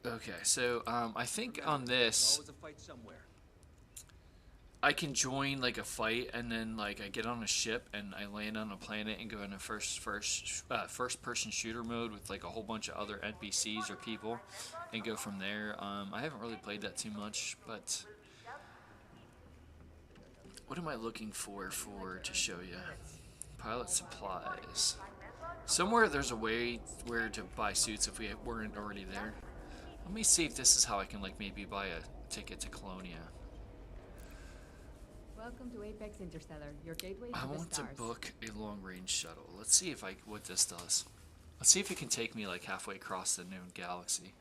Okay, so I think on this, Always a fight somewhere. I can join like a fight, and then like I get on a ship and I land on a planet and go into first person shooter mode with like a whole bunch of other NPCs or people, and go from there. I haven't really played that too much, but what am I looking for to show you? Pilot supplies. Somewhere there's a way where to buy suits if we weren't already there. Let me see if this is how I can like maybe buy a ticket to Colonia. Welcome to Apex Interstellar, your gateway I to the want to stars. book a long-range shuttle. Let's see if what this does. Let's see if it can take me like halfway across the known galaxy.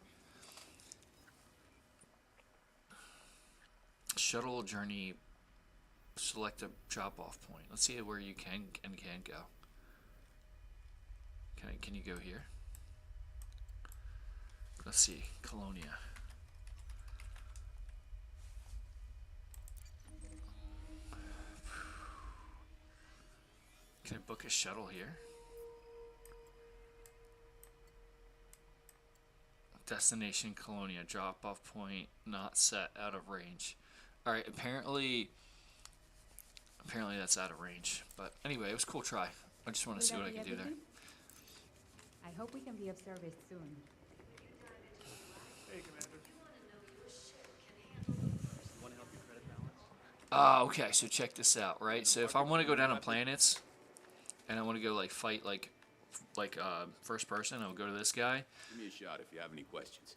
Shuttle journey. Select a drop-off point. Let's see where you can and can't go. Can you go here? Let's see, Colonia. Can I book a shuttle here? Destination Colonia, drop-off point not set, out of range. All right, apparently that's out of range. But anyway, it was a cool try. I just want to see what I can do there. I hope we can be of service soon. Hey, Commander. Want to help your credit balance? Okay, so check this out, right? So if I want to go down to planets, and I want to go like fight like first person, I'll go to this guy. Give me a shot if you have any questions.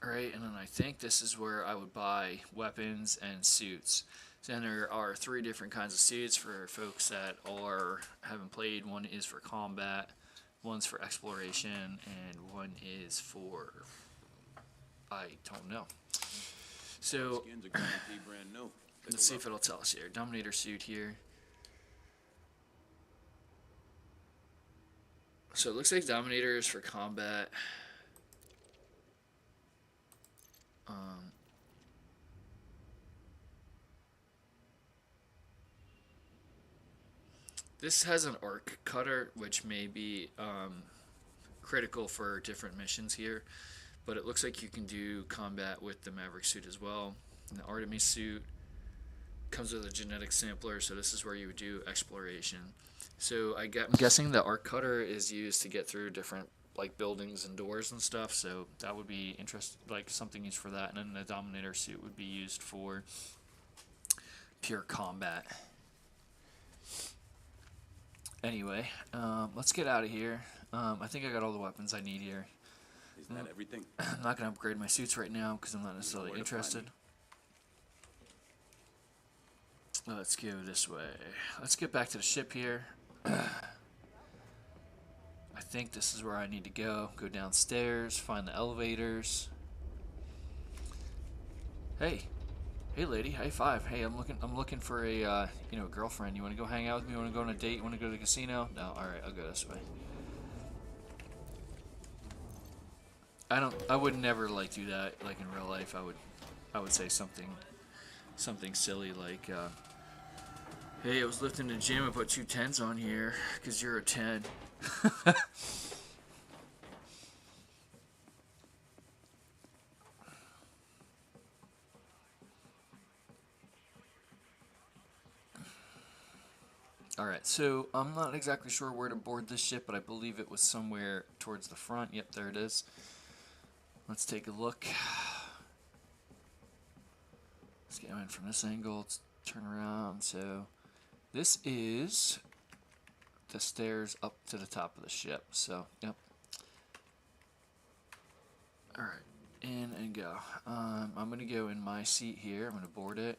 Alright, and then I think this is where I would buy weapons and suits. So then there are 3 different kinds of suits for folks that haven't played. One is for combat, one's for exploration, and one is for I don't know. So Skins are guaranteed brand new. let's see if it'll tell us here. Dominator suit here. So it looks like Dominator is for combat. This has an arc cutter, which may be critical for different missions here. But it looks like you can do combat with the Maverick suit as well. And the Artemis suit comes with a genetic sampler, so this is where you would do exploration. So I'm guessing the arc cutter is used to get through different like buildings and doors and stuff. So that would be something used for that. And then the Dominator suit would be used for pure combat. Anyway, let's get out of here. I think I got all the weapons I need here. Is that everything? I'm not going to upgrade my suits right now because I'm not necessarily interested. Let's go this way. Let's get back to the ship here. I think this is where I need to go. Go downstairs, find the elevators. Hey lady, high five. Hey, I'm looking for a girlfriend. You want to go hang out with me? You want to go on a date? You want to go to the casino? No, all right, I'll go this way. I would never like do that like in real life. I would say something silly like hey, I was lifting the gym, I put 2 10s on here because you're a 10. Alright, so I'm not exactly sure where to board this ship, but I believe it was somewhere towards the front. Yep, there it is. Let's take a look. Let's get in from this angle. Let's turn around. So this is the stairs up to the top of the ship. So, yep. Alright, in and go. I'm going to go in my seat here. I'm going to board it.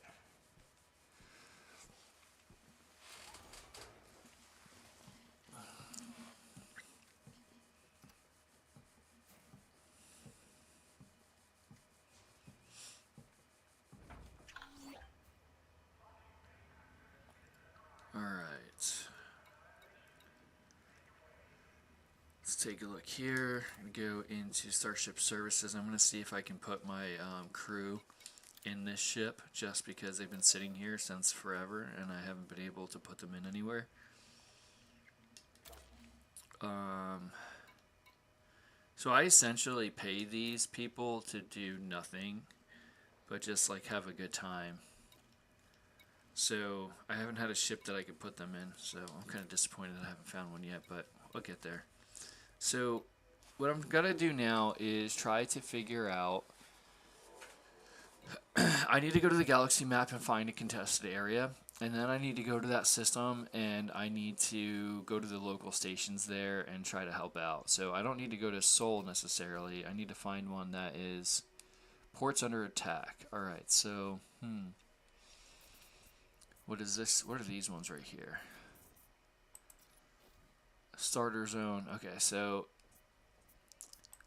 Take a look here and go into Starship Services. I'm going to see if I can put my crew in this ship just because they've been sitting here since forever and I haven't been able to put them in anywhere. So I essentially pay these people to do nothing but just like have a good time. So I haven't had a ship that I could put them in, so I'm kind of disappointed I haven't found one yet, but we'll get there. So what I'm gonna do now is try to figure out. I need to go to the galaxy map and find a contested area, and then I need to go to that system and I need to go to the local stations there and try to help out. So I don't need to go to Seoul necessarily. I need to find one that is ports under attack. All right, so what is this? What are these ones right here? Starter zone. Okay, so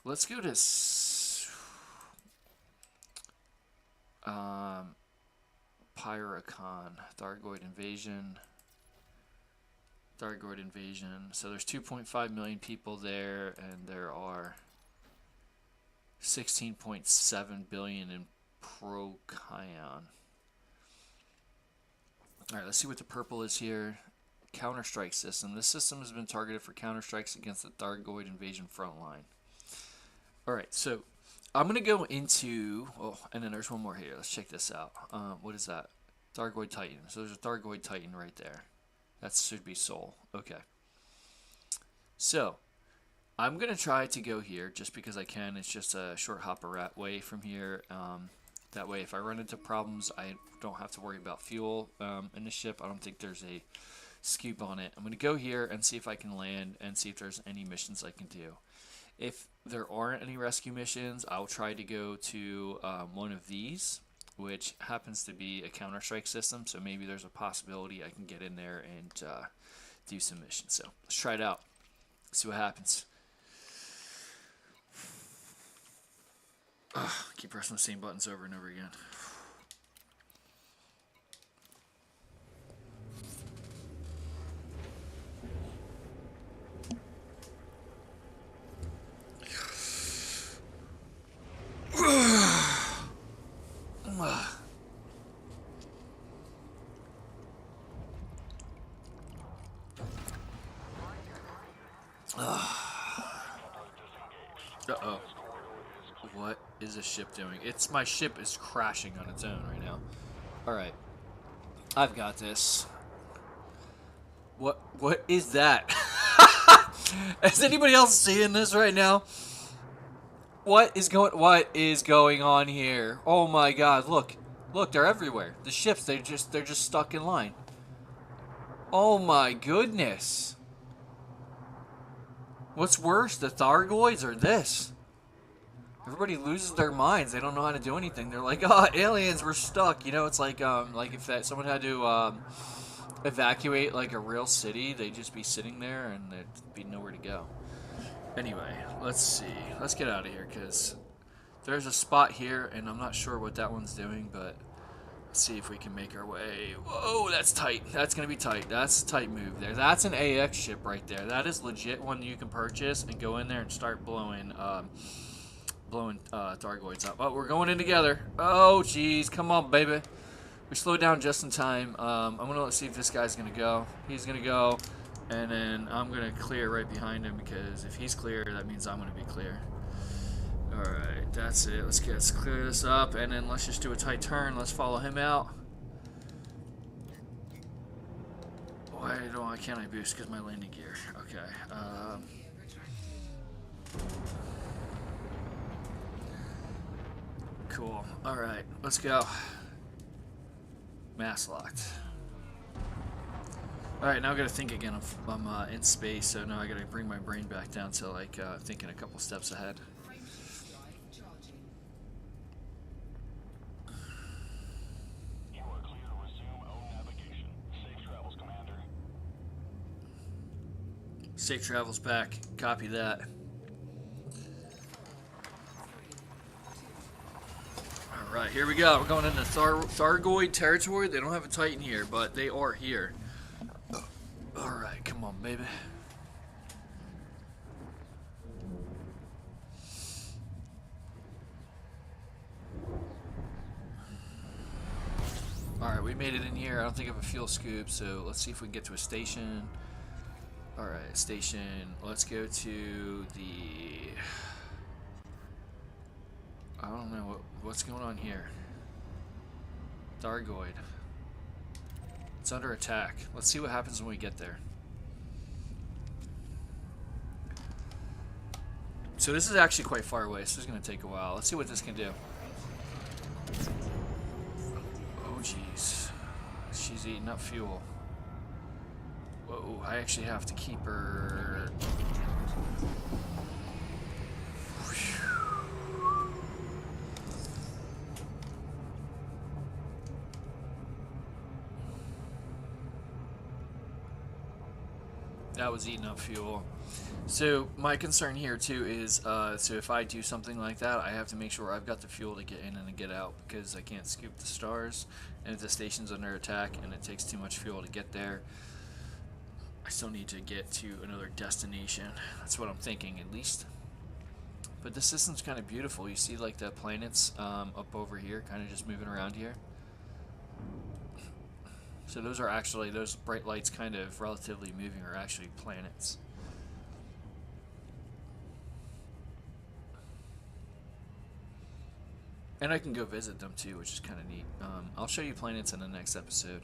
let's go to Pyrocon. Thargoid invasion. Thargoid invasion. So there's 2.5 million people there, and there are 16.7 billion in Procyon. Alright, let's see what the purple is here. Counter-strike system. This system has been targeted for counter-strikes against the Thargoid invasion front line. Alright, so I'm going to go into... Oh, and then there's one more here. Let's check this out. What is that? Thargoid Titan. So there's a Thargoid Titan right there. That should be Seoul. Okay. So, I'm going to try to go here just because I can. It's just a short hop away from here. That way, if I run into problems, I don't have to worry about fuel in the ship. I don't think there's a scoop on it. I'm going to go here and see if I can land and see if there's any missions I can do. If there aren't any rescue missions, I'll try to go to one of these, which happens to be a counter-strike system. So maybe there's a possibility I can get in there and do some missions. So let's try it out. See what happens. Ugh, keep pressing the same buttons over and over again. Uh-oh. What is a ship doing? My ship is crashing on its own right now. Alright. I've got this. What is that? Is anybody else seeing this right now? What is going on here? Oh my god, look. Look, they're everywhere. The ships, they're just stuck in line. Oh my goodness. What's worse, the Thargoids or this? Everybody loses their minds. They don't know how to do anything. They're like, oh, aliens, we're stuck. You know, it's like if someone had to evacuate like a real city, they'd just be sitting there and there'd be nowhere to go. Anyway, let's see. Let's get out of here because there's a spot here and I'm not sure what that one's doing, but let's see if we can make our way. Whoa, that's tight. That's going to be tight. That's a tight move there. That's an AX ship right there. That is legit one you can purchase and go in there and start blowing Thargoids up. Oh, we're going in together. Oh, jeez. Come on, baby. We slowed down just in time. I'm going to see if this guy's going to go. He's going to go. And then I'm going to clear right behind him because if he's clear, that means I'm going to be clear. Alright, that's it. Let's clear this up. And then let's just do a tight turn. Let's follow him out. Why can't I boost? Because my landing gear. Okay. Cool. Alright, let's go. Mass locked. Alright, now I gotta think again. I'm in space, so now I gotta bring my brain back down to like thinking a couple steps ahead. You are clear to resume O navigation. Safe travels, Commander. Safe travels back. Copy that. Alright, here we go. We're going into Thargoid territory. They don't have a Titan here, but they are here. Alright, come on, baby. Alright, we made it in here. I don't think I have a fuel scoop, so let's see if we can get to a station. Alright, station. Let's go to the... I don't know what's going on here. Thargoid. It's under attack. Let's see what happens when we get there. So this is actually quite far away, so this is going to take a while. Let's see what this can do. Oh, jeez. She's eating up fuel. Whoa, I actually have to keep her... That was eating up fuel. So my concern here too is, so if I do something like that, I have to make sure I've got the fuel to get in and to get out, because I can't scoop the stars, and if the station's under attack and it takes too much fuel to get there, I still need to get to another destination. That's what I'm thinking, at least. But this system's kind of beautiful. You see like the planets up over here, kind of just moving around here. So those are actually, those bright lights kind of relatively moving are actually planets. And I can go visit them too, which is kind of neat. I'll show you planets in the next episode.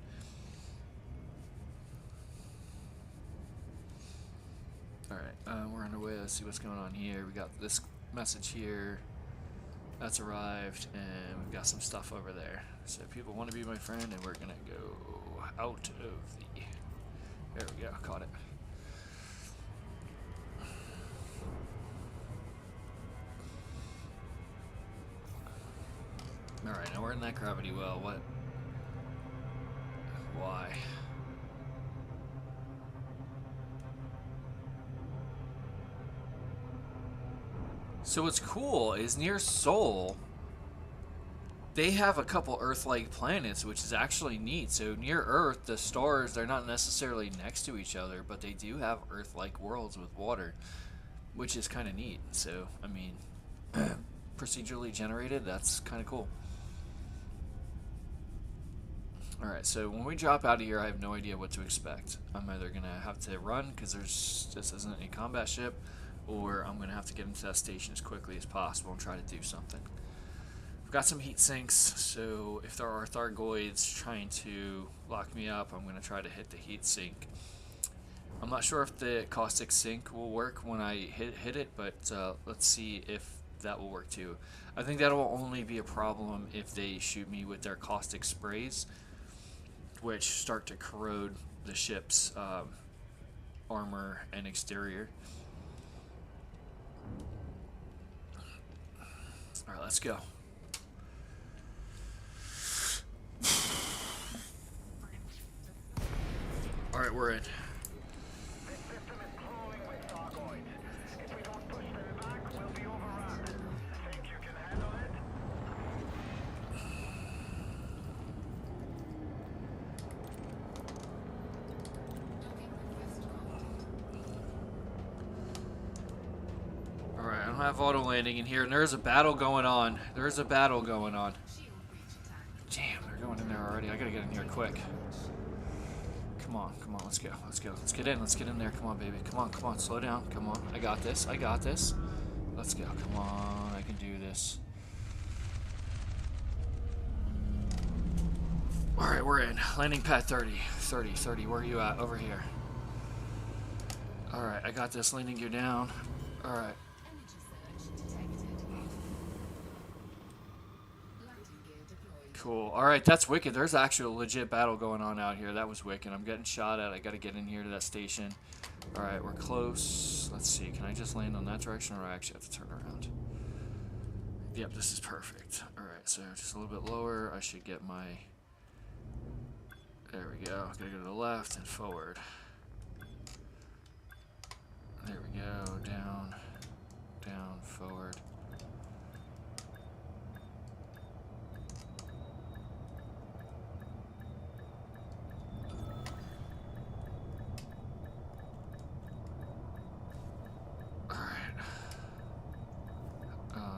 Alright, we're on our way. Let's see what's going on here. We got this message here. That's arrived. And we've got some stuff over there. So people want to be my friend, and we're going to go out of the... There we go. Caught it. Alright, now we're in that gravity well. What? Why? So what's cool is near Sol, they have a couple Earth-like planets, which is actually neat. So near Earth, the stars, they're not necessarily next to each other, but they do have Earth-like worlds with water, which is kind of neat. So, I mean, procedurally generated, that's kind of cool. Alright, so when we drop out of here, I have no idea what to expect. I'm either going to have to run, because this isn't a combat ship, or I'm going to have to get into that station as quickly as possible and try to do something. I've got some heat sinks, so if there are Thargoids trying to lock me up, I'm going to try to hit the heat sink. I'm not sure if the caustic sink will work when I hit it, but let's see if that will work too. I think that will only be a problem if they shoot me with their caustic sprays, which start to corrode the ship's armor and exterior. Alright, let's go. Alright, we're in. This system is crawling with Thargoids. If we don't push them back, we'll be overrun. Think you can handle it? Docking request granted. Alright, I don't have auto landing in here, and there's a battle going on. There's a battle going on. Shield breach attack. Damn, they're going in there already. I gotta get in here quick. Come on, let's go, let's go. Let's get in there. Come on, baby. Come on, slow down. Come on, I got this. Let's go, come on, I can do this. Alright, we're in. Landing pad 30, where are you at? Over here. Alright, I got this. Landing gear down. Alright. Energy surge detected. Landing gear deployed. Cool. Alright, that's wicked. There's actually a legit battle going on out here. That was wicked. I'm getting shot at. I gotta get in here to that station. Alright, we're close. Let's see. Can I just land on that direction, or I actually have to turn around? Yep, this is perfect. Alright, so just a little bit lower. I should get my... There we go. Gotta go to the left and forward. There we go. Down, forward.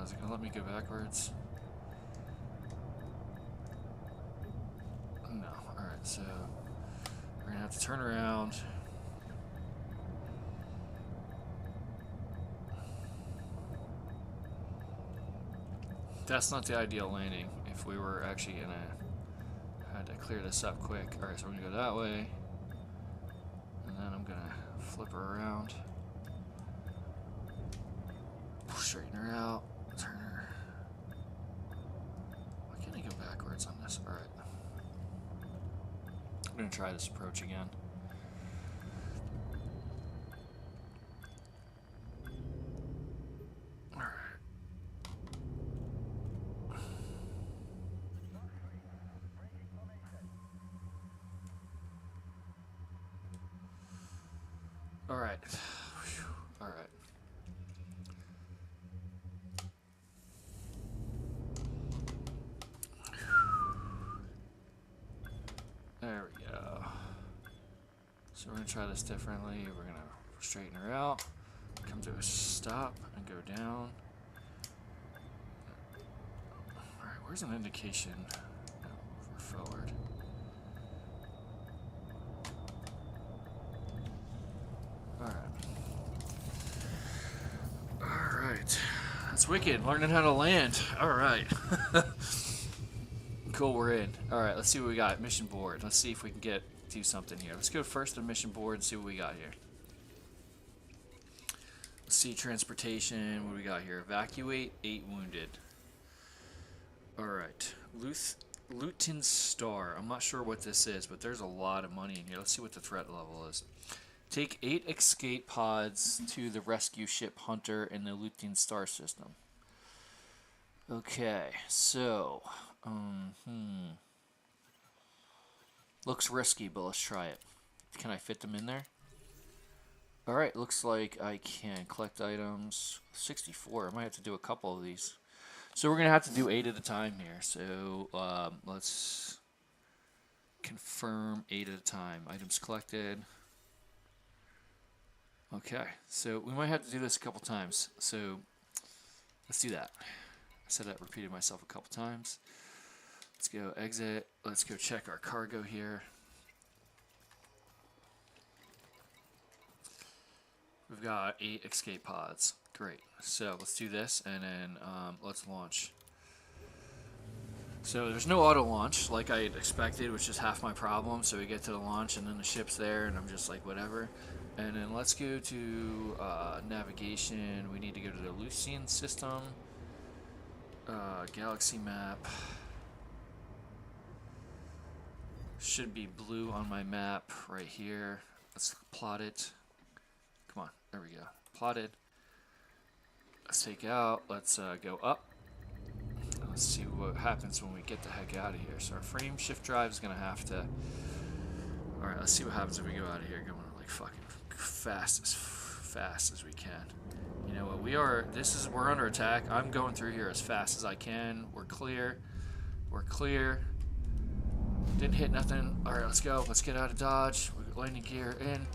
Is it gonna let me go backwards? No. Alright, so we're gonna have to turn around. That's not the ideal landing if we were actually in a had to clear this up quick. Alright, so we're gonna go that way. And then I'm gonna flip her around. Straighten her out. Turn her. Why can't I go backwards on this? Alright. I'm gonna try this approach again. Alright. Alright. Alright. There we go. So we're going to try this differently. We're going to straighten her out, come to a stop, and go down. Alright, where's an indication for forward? Alright. Alright. That's wicked. Learning how to land. Alright. Cool, we're in. Alright, let's see what we got. Mission board. Let's see if we can do something here. Let's go first to mission board and see what we got here. Let's see transportation. What do we got here? Evacuate 8 wounded. Alright. Luton Star. I'm not sure what this is, but there's a lot of money in here. Let's see what the threat level is. Take 8 escape pods to the rescue ship Hunter in the Luton Star system. Okay, so... Looks risky, but let's try it. Can I fit them in there? Alright, looks like I can collect items. 64. I might have to do a couple of these. So we're going to have to do 8 at a time here. So let's confirm 8 at a time. Items collected. Okay, so we might have to do this a couple times. So let's do that. I said that, repeated myself a couple times. Let's go exit. Let's go check our cargo here. We've got 8 escape pods. Great. So let's do this and then let's launch. So there's no auto launch like I expected, which is half my problem. So we get to the launch and then the ship's there and I'm just like whatever. And then let's go to navigation. We need to go to the Lucian system. Galaxy map. Should be blue on my map right here. Let's plot it. Come on, there we go. Plotted. Let's take out. Let's go up. Let's see what happens when we get the heck out of here. So our frame shift drive is gonna have to. All right, let's see what happens if we go out of here. Going like fucking fast as we can. You know what? We're under attack. I'm going through here as fast as I can. We're clear. We're clear. Didn't hit nothing. All right, let's go. Let's get out of Dodge. Landing gear in.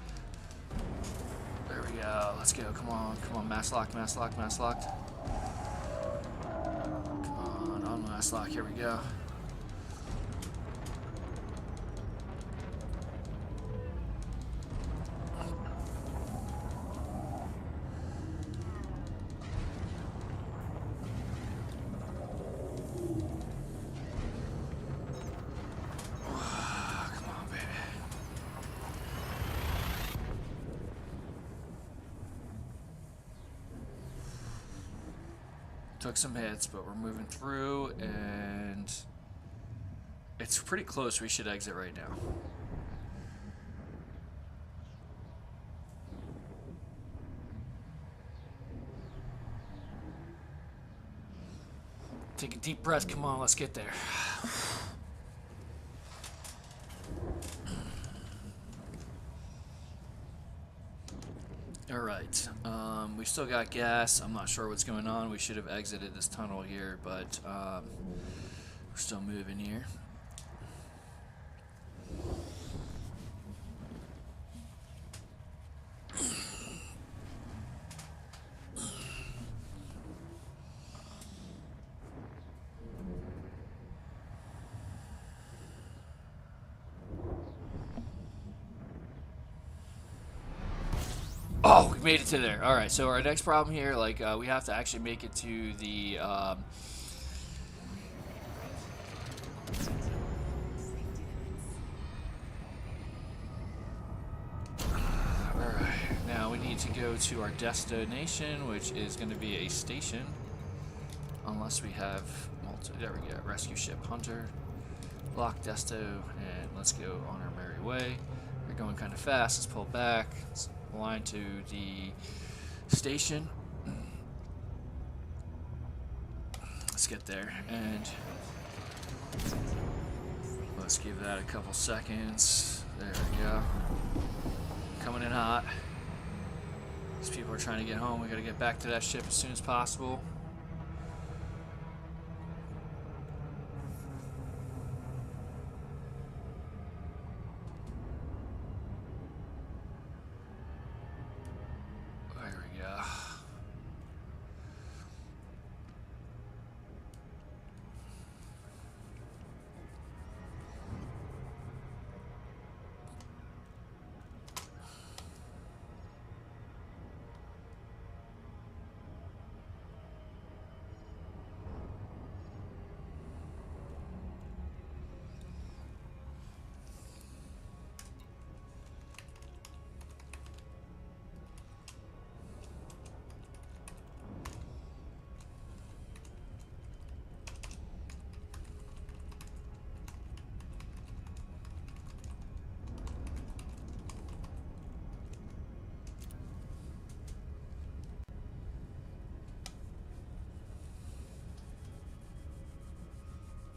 There we go. Let's go. Come on. Come on. Mass locked. Mass locked. Mass locked. Come on mass lock. Here we go. Took some hits, but we're moving through, and it's pretty close. We should exit right now. Take a deep breath. Come on, let's get there. Alright, we still got gas. I'm not sure what's going on. We should have exited this tunnel here, but we're still moving here. Oh, we made it to there. All right, so our next problem here, like, we have to actually make it to the go to our destination, which is going to be a station. Unless we have there we go, rescue ship Hunter, lock desto, and let's go on our merry way. We're going kind of fast. Let's pull back. Let's align to the station. Let's get there, and let's give that a couple seconds. There we go. Coming in hot. These people are trying to get home. We got to get back to that ship as soon as possible. There we go.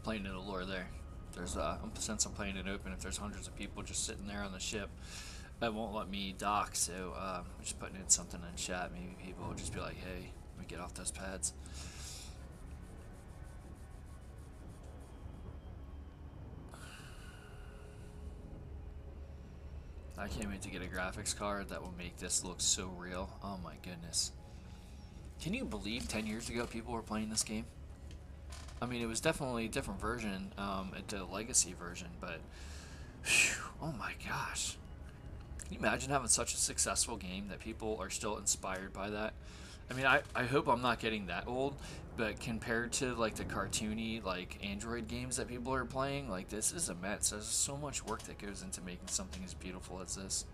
Playing in Allure there. There's since I'm playing it open, if there's hundreds of people just sitting there on the ship, it won't let me dock. So I'm just putting in something in chat. Maybe people will just be like, "Hey, let me get off those pads." I can't wait to get a graphics card that will make this look so real. Oh my goodness! Can you believe 10 years ago people were playing this game? I mean, it was definitely a different version, the legacy version, but whew, oh my gosh. Can you imagine having such a successful game that people are still inspired by that? I mean, I hope I'm not getting that old, but compared to like the cartoony like Android games that people are playing, like this is immense. There's so much work that goes into making something as beautiful as this.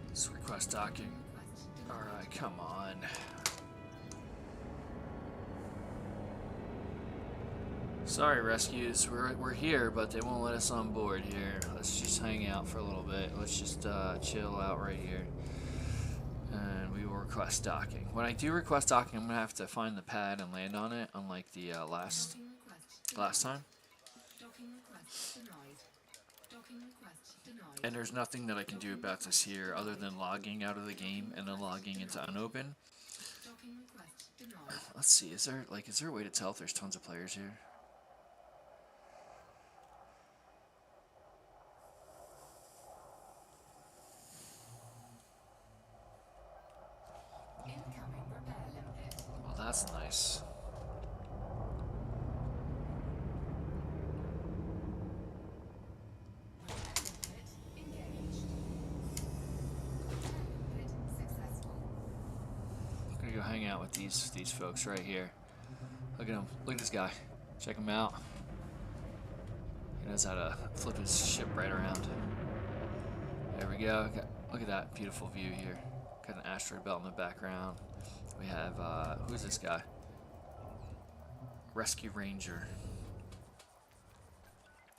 Let's request docking. Alright, come on. Sorry, rescues. We're here, but they won't let us on board here. Let's just hang out for a little bit. Let's just chill out right here. And we will request docking. When I do request docking, I'm going to have to find the pad and land on it, unlike the last time. And there's nothing that I can do about this here other than logging out of the game and then logging into unopen. Let's see, is there a way to tell if there's tons of players here? Well, that's nice. Go hang out with these folks right here. Look at him. Look at this guy. Check him out. He knows how to flip his ship right around. There we go. Look at that beautiful view here. Got an asteroid belt in the background. We have who's this guy? Rescue Ranger.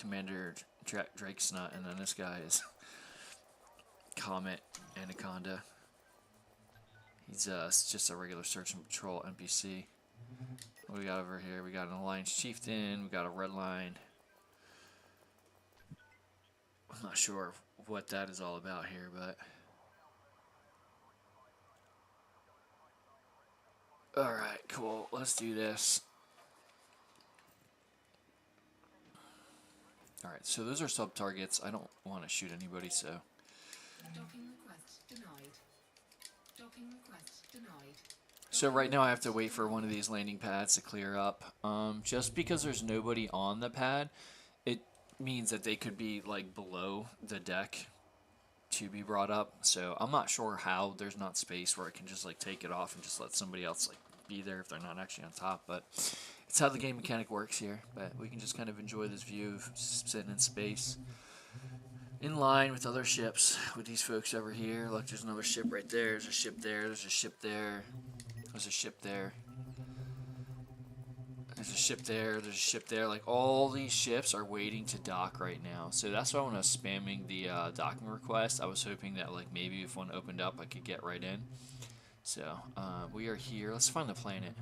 Commander Drakesnut, and then this guy is Comet Anaconda. He's just a regular search and patrol NPC. What do we got over here? We got an Alliance Chieftain. We got a red line. I'm not sure what that is all about here, but... Alright, cool. Let's do this. Alright, so those are sub-targets. I don't want to shoot anybody, so... Docking request denied. Docking request denied. So right now I have to wait for one of these landing pads to clear up. Just because there's nobody on the pad, it means that they could be like below the deck to be brought up. So I'm not sure how there's not space where I can just like take it off and just let somebody else like be there if they're not actually on top. But it's how the game mechanic works here. But we can just kind of enjoy this view of sitting in space, in line with other ships, with these folks over here. Look, there's another ship right there. There's a ship there. There's a ship there. There's a ship there. There's a ship there. There's a ship there. Like, all these ships are waiting to dock right now. So that's why when I was spamming the docking request, I was hoping that, like, maybe if one opened up, I could get right in. So, we are here. Let's find the planet.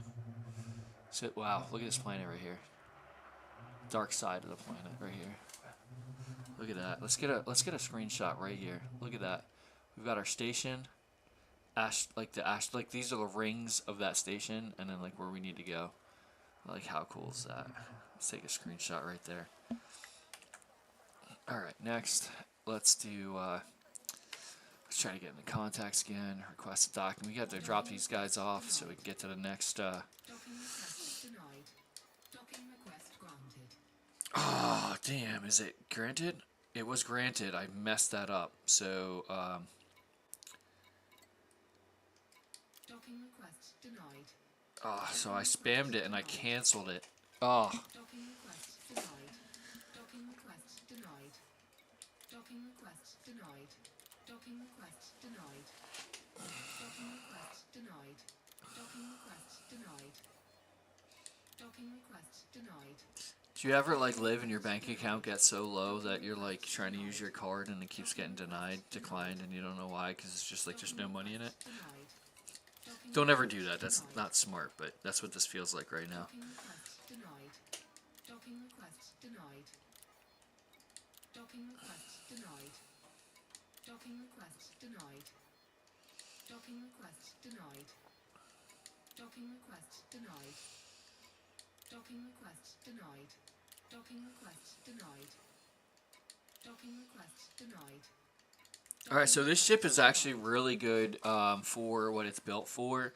So, wow, look at this planet right here. Dark side of the planet right here. Look at that. Let's get a screenshot right here. Look at that. We've got our station. Like these are the rings of that station, and then like where we need to go. Like, how cool is that? Let's take a screenshot right there. All right, next let's do. Let's try to get in the contacts again. Request a docking. We got to drop these guys off so we can get to the next. Docking request denied. Docking request granted. Oh damn! Is it granted? It was granted. I messed that up. So Docking request denied. oh, so I spammed it and I canceled it. Oh. Docking request denied. Docking request denied. Docking request denied. Docking request denied. Docking request denied. Docking request denied. Docking request denied. Do you ever like live and your bank account gets so low that you're like trying to use your card and it keeps getting declined, and you don't know why because it's just like there's no money in it? Denied. Don't ever do that. That's not smart, but that's what this feels like right now. Docking request denied. Docking request denied. Docking request denied. Docking request denied. Docking request denied. Docking request denied. Docking request denied. Docking request denied. Docking request denied. All right, so this ship is actually really good for what it's built for.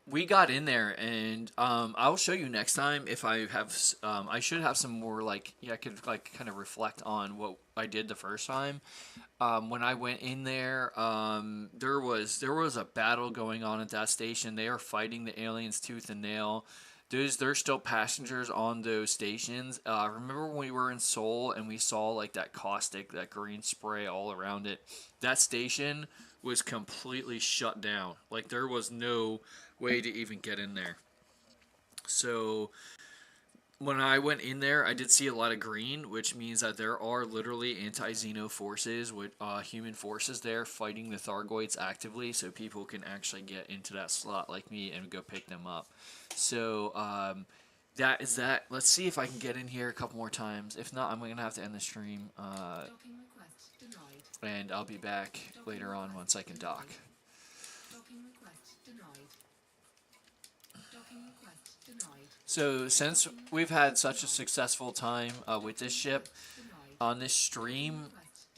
We got in there, and I'll show you next time if I have. I should have some more like I could like kind of reflect on what I did the first time. When I went in there, there was a battle going on at that station. They are fighting the aliens tooth and nail. There's still passengers on those stations. Remember when we were in Seoul and we saw like that caustic, that green spray all around it? That station was completely shut down. Like there was no way to even get in there. So when I went in there, I did see a lot of green, which means that there are literally anti-Xeno forces with human forces there fighting the Thargoids actively, so people can actually get into that slot like me and go pick them up. So that is that. Let's see if I can get in here a couple more times. If not, I'm going to have to end the stream, Docking request denied. and I'll be back later on once I can dock. Docking request denied. Docking request denied. So since we've had such a successful time with this ship Denied. on this stream,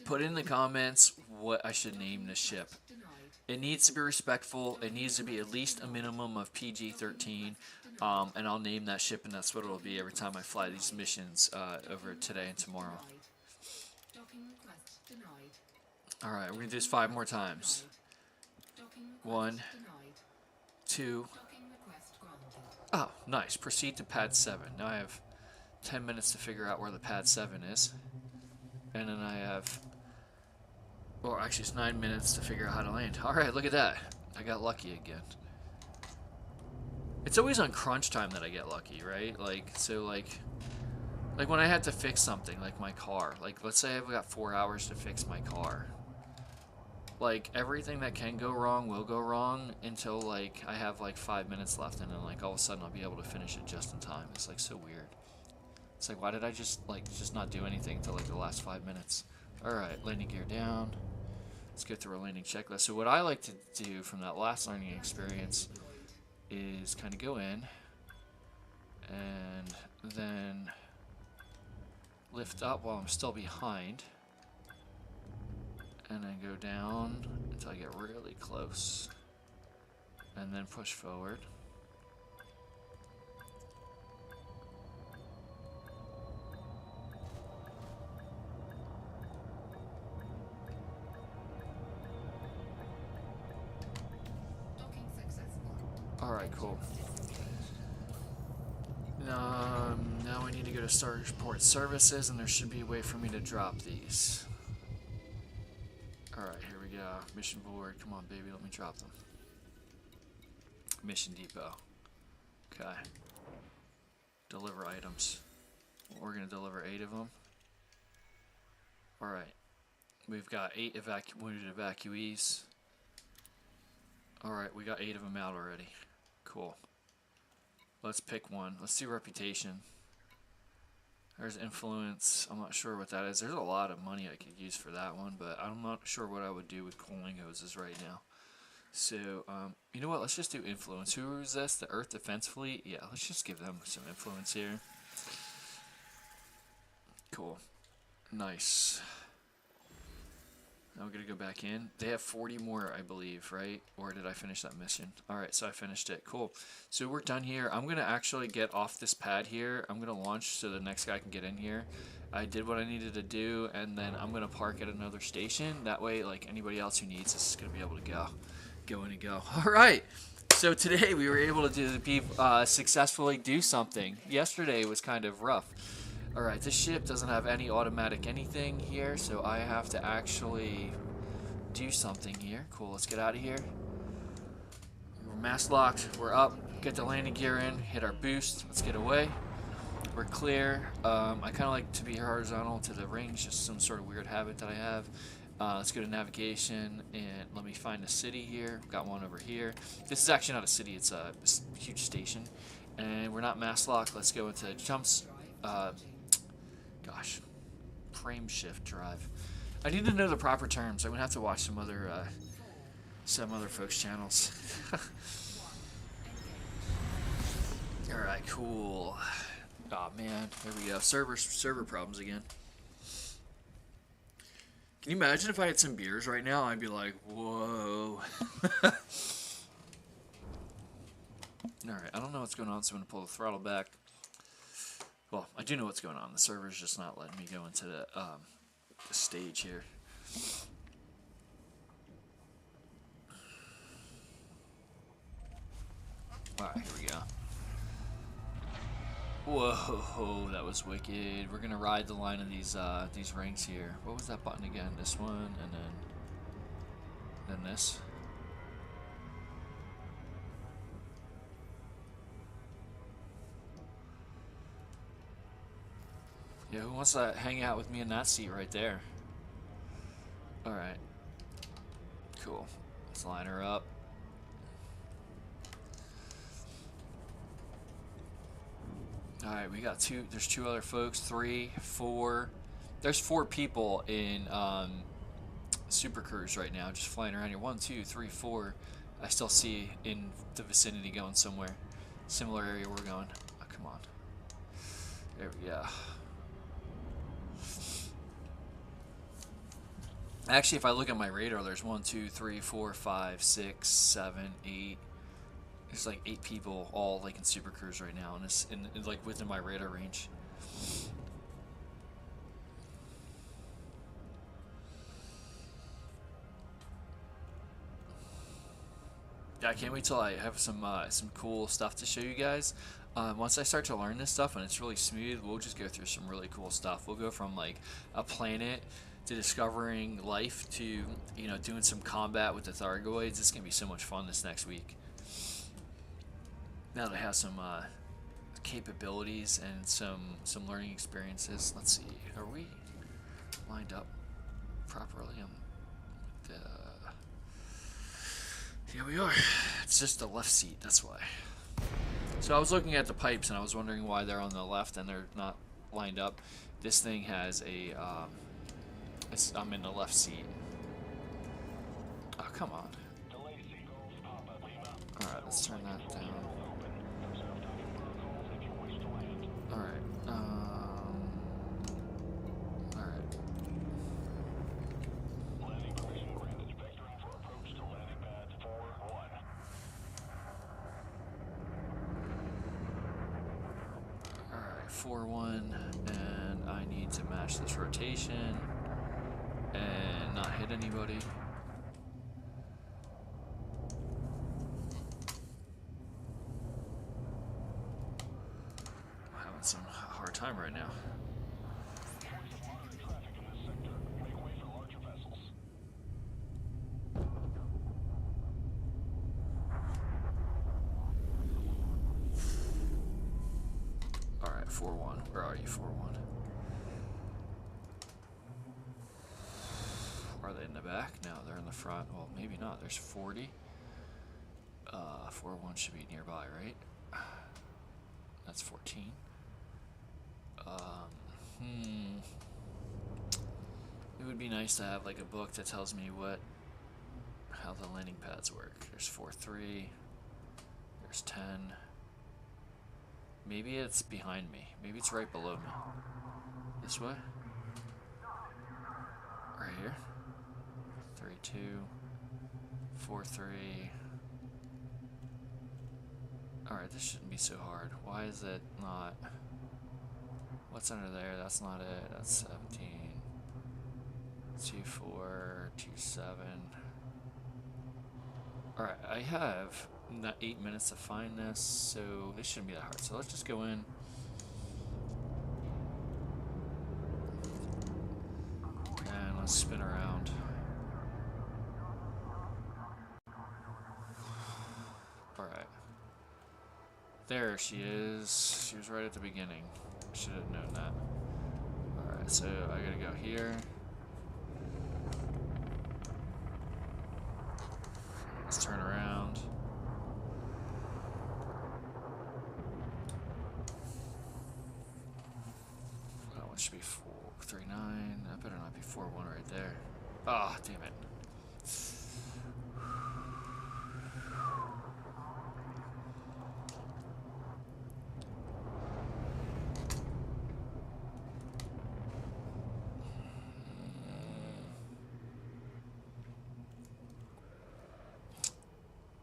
put in the comments what I should name this ship. Denied. It needs to be respectful. It needs to be at least a minimum of PG-13, and I'll name that ship, and that's what it'll be every time I fly these missions over today and tomorrow. Docking request denied. All right, we're gonna do this 5 more times. Docking request 1, denied. 2. Docking request granted. Oh, nice. Proceed to pad 7. Now I have 10 minutes to figure out where the pad 7 is, and then I have. Or actually, it's 9 minutes to figure out how to land. Alright, look at that. I got lucky again. It's always on crunch time that I get lucky, right? Like, so like when I had to fix something, like my car. Like, let's say I've got 4 hours to fix my car. Like, everything that can go wrong will go wrong until, like, I have, like, 5 minutes left. And then, like, all of a sudden I'll be able to finish it just in time. It's, like, so weird. It's like, why did I just not do anything until, like, the last 5 minutes? Alright, landing gear down. Let's go through our landing checklist. So what I like to do from that last learning experience is kind of go in and then lift up while I'm still behind, and then go down until I get really close. and then push forward. Docking successful. Alright, cool. Now I need to go to Starport Services, and there should be a way for me to drop these. Alright, here we go. Mission board. Come on, baby, let me drop them. Mission depot. Okay. Deliver items. We're going to deliver 8 of them. Alright. We've got 8 wounded evacuees. Alright, we got 8 of them out already. Cool. Let's pick one. Let's do reputation. There's influence. I'm not sure what that is. There's a lot of money I could use for that one, but I'm not sure what I would do with cooling hoses right now. So, you know what? Let's just do influence. Who is this? The Earth Defense Fleet? Yeah, let's just give them some influence here. Cool. Nice. Now we're going to go back in. They have 40 more, I believe, right? Or did I finish that mission? Alright, so I finished it. Cool. So we're done here. I'm going to actually get off this pad here. I'm going to launch so the next guy can get in here. I did what I needed to do, and then I'm going to park at another station. That way, like, anybody else who needs this is going to be able to go in and go. Alright. So today we were able to successfully do something. Yesterday was kind of rough. Alright, this ship doesn't have any automatic anything here, so I have to actually do something here. Cool, let's get out of here. We're mask locked, we're up, get the landing gear in, hit our boost, let's get away. We're clear. I kind of like to be horizontal to the rings, just some sort of weird habit that I have. Let's go to navigation, and let me find a city here. We've got one over here. This is actually not a city, it's a huge station. And we're not mask locked, let's go into jumps. Gosh, frame shift drive. I need to know the proper terms. I'm gonna have to watch some other folks' channels. All right, cool. Oh man, there we go. Server problems again. Can you imagine if I had some beers right now? I'd be like, whoa. All right, I don't know what's going on, so I'm gonna pull the throttle back. Well, I do know what's going on. The server's just not letting me go into the stage here. Alright, here we go. Whoa, that was wicked. We're gonna ride the line of these rings here. What was that button again? This one, and then this. Yeah, who wants to hang out with me in that seat right there? Alright. Cool. Let's line her up. Alright, we got there's 2 other folks, 3, 4. There's 4 people in Super Cruise right now, just flying around here. 1, 2, 3, 4. I still see in the vicinity going somewhere. Similar area we're going. Oh, come on. There we go. Actually, if I look at my radar, there's 1, 2, 3, 4, 5, 6, 7, 8. There's like 8 people all like in Super Cruise right now, and it's like within my radar range. Yeah, I can't wait till I have some cool stuff to show you guys. Once I start to learn this stuff and it's really smooth, we'll just go through some really cool stuff. We'll go from like a planet to discovering life to, you know, doing some combat with the Thargoids. It's gonna be so much fun this next week. Now that I have some capabilities and some learning experiences. Let's see, are we lined up properly? Yeah, we are. It's just the left seat, that's why. So I was looking at the pipes and I was wondering why they're on the left and they're not lined up. This thing has a I'm in the left seat. Oh, come on. Alright, let's turn that down. Alright, alright. 4-1, and I need to match this rotation and not hit anybody. I'm having some hard time right now. Alright, 4-1. Where are you, 4-1? Are they in the back? No, they're in the front. Well, maybe not. There's 40. 4-1 should be nearby, right? That's 14. It would be nice to have like a book that tells me how the landing pads work. There's 4-3. There's 10. Maybe it's behind me. Maybe it's right below me. This way? Right here? 3-2. 4-3. Alright, this shouldn't be so hard. Why is it not? What's under there? That's not it. That's 17. 2-4. 2-7. Alright, I have not 8 minutes to find this, so this shouldn't be that hard. So let's just go in. And let's spin around. Alright. There she is. She was right at the beginning. Should have known that. Alright, so I gotta go here. Let's turn around. That one should be 4-3-9. That better not be 4-1 right there. Ah, damn it.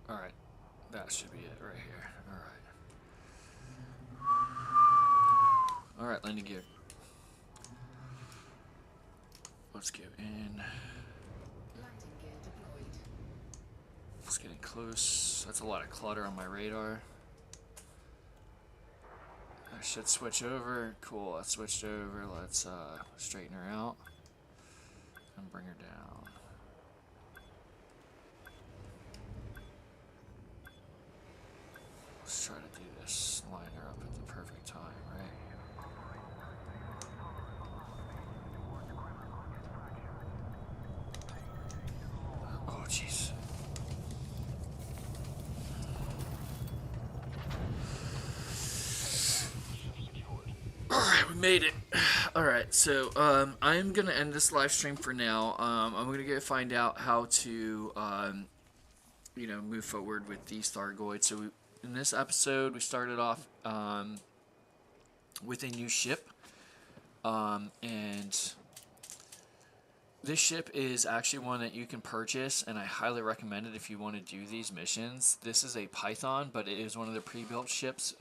Alright, that should be it right here. Alright. Alright, landing gear. Let's go in. Landing gear deployed. It's getting close. That's a lot of clutter on my radar. I should switch over. Cool, I switched over. Let's straighten her out and bring her down. Let's try to do this. Line her up at the perfect time, right? Oh, jeez. Alright, we made it. Alright, so I'm gonna end this live stream for now. I'm gonna go find out how to move forward with these Thargoids. So in this episode we started off with a new ship. And this ship is actually one that you can purchase, and I highly recommend it if you want to do these missions. This is a Python, but it is one of the pre-built ships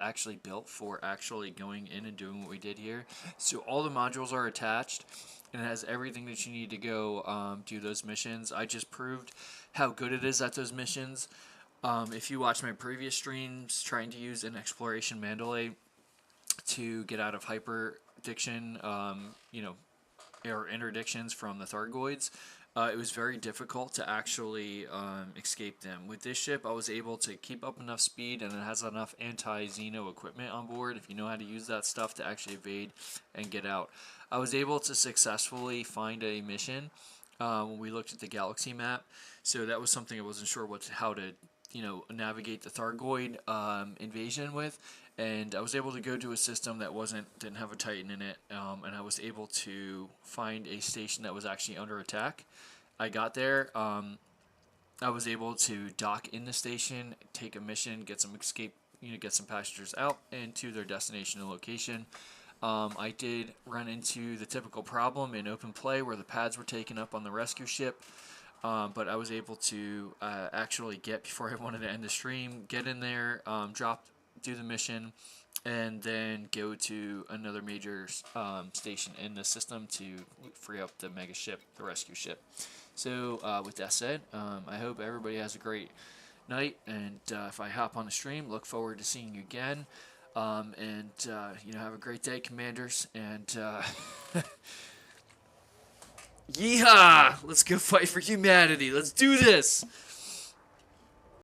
actually built for actually going in and doing what we did here. So all the modules are attached, and it has everything that you need to go do those missions. I just proved how good it is at those missions. If you watch my previous streams trying to use an exploration Mandalay to get out of hyperdiction, or interdictions from the Thargoids, it was very difficult to actually escape them. With this ship, I was able to keep up enough speed, and it has enough Anti-Xeno equipment on board, if you know how to use that stuff, to actually evade and get out. I was able to successfully find a mission when we looked at the galaxy map, so that was something I wasn't sure how to navigate the Thargoid invasion with. And I was able to go to a system that didn't have a Titan in it, and I was able to find a station that was actually under attack. I got there, I was able to dock in the station, take a mission, get some get some passengers out and to their destination and location. I did run into the typical problem in open play where the pads were taken up on the rescue ship. But I was able to actually before I wanted to end the stream, get in there, drop do the mission, and then go to another major station in the system to free up the mega ship, the rescue ship. So with that said, I hope everybody has a great night, and if I hop on the stream, look forward to seeing you again. And have a great day, commanders, and yeehaw! Let's go fight for humanity. Let's do this.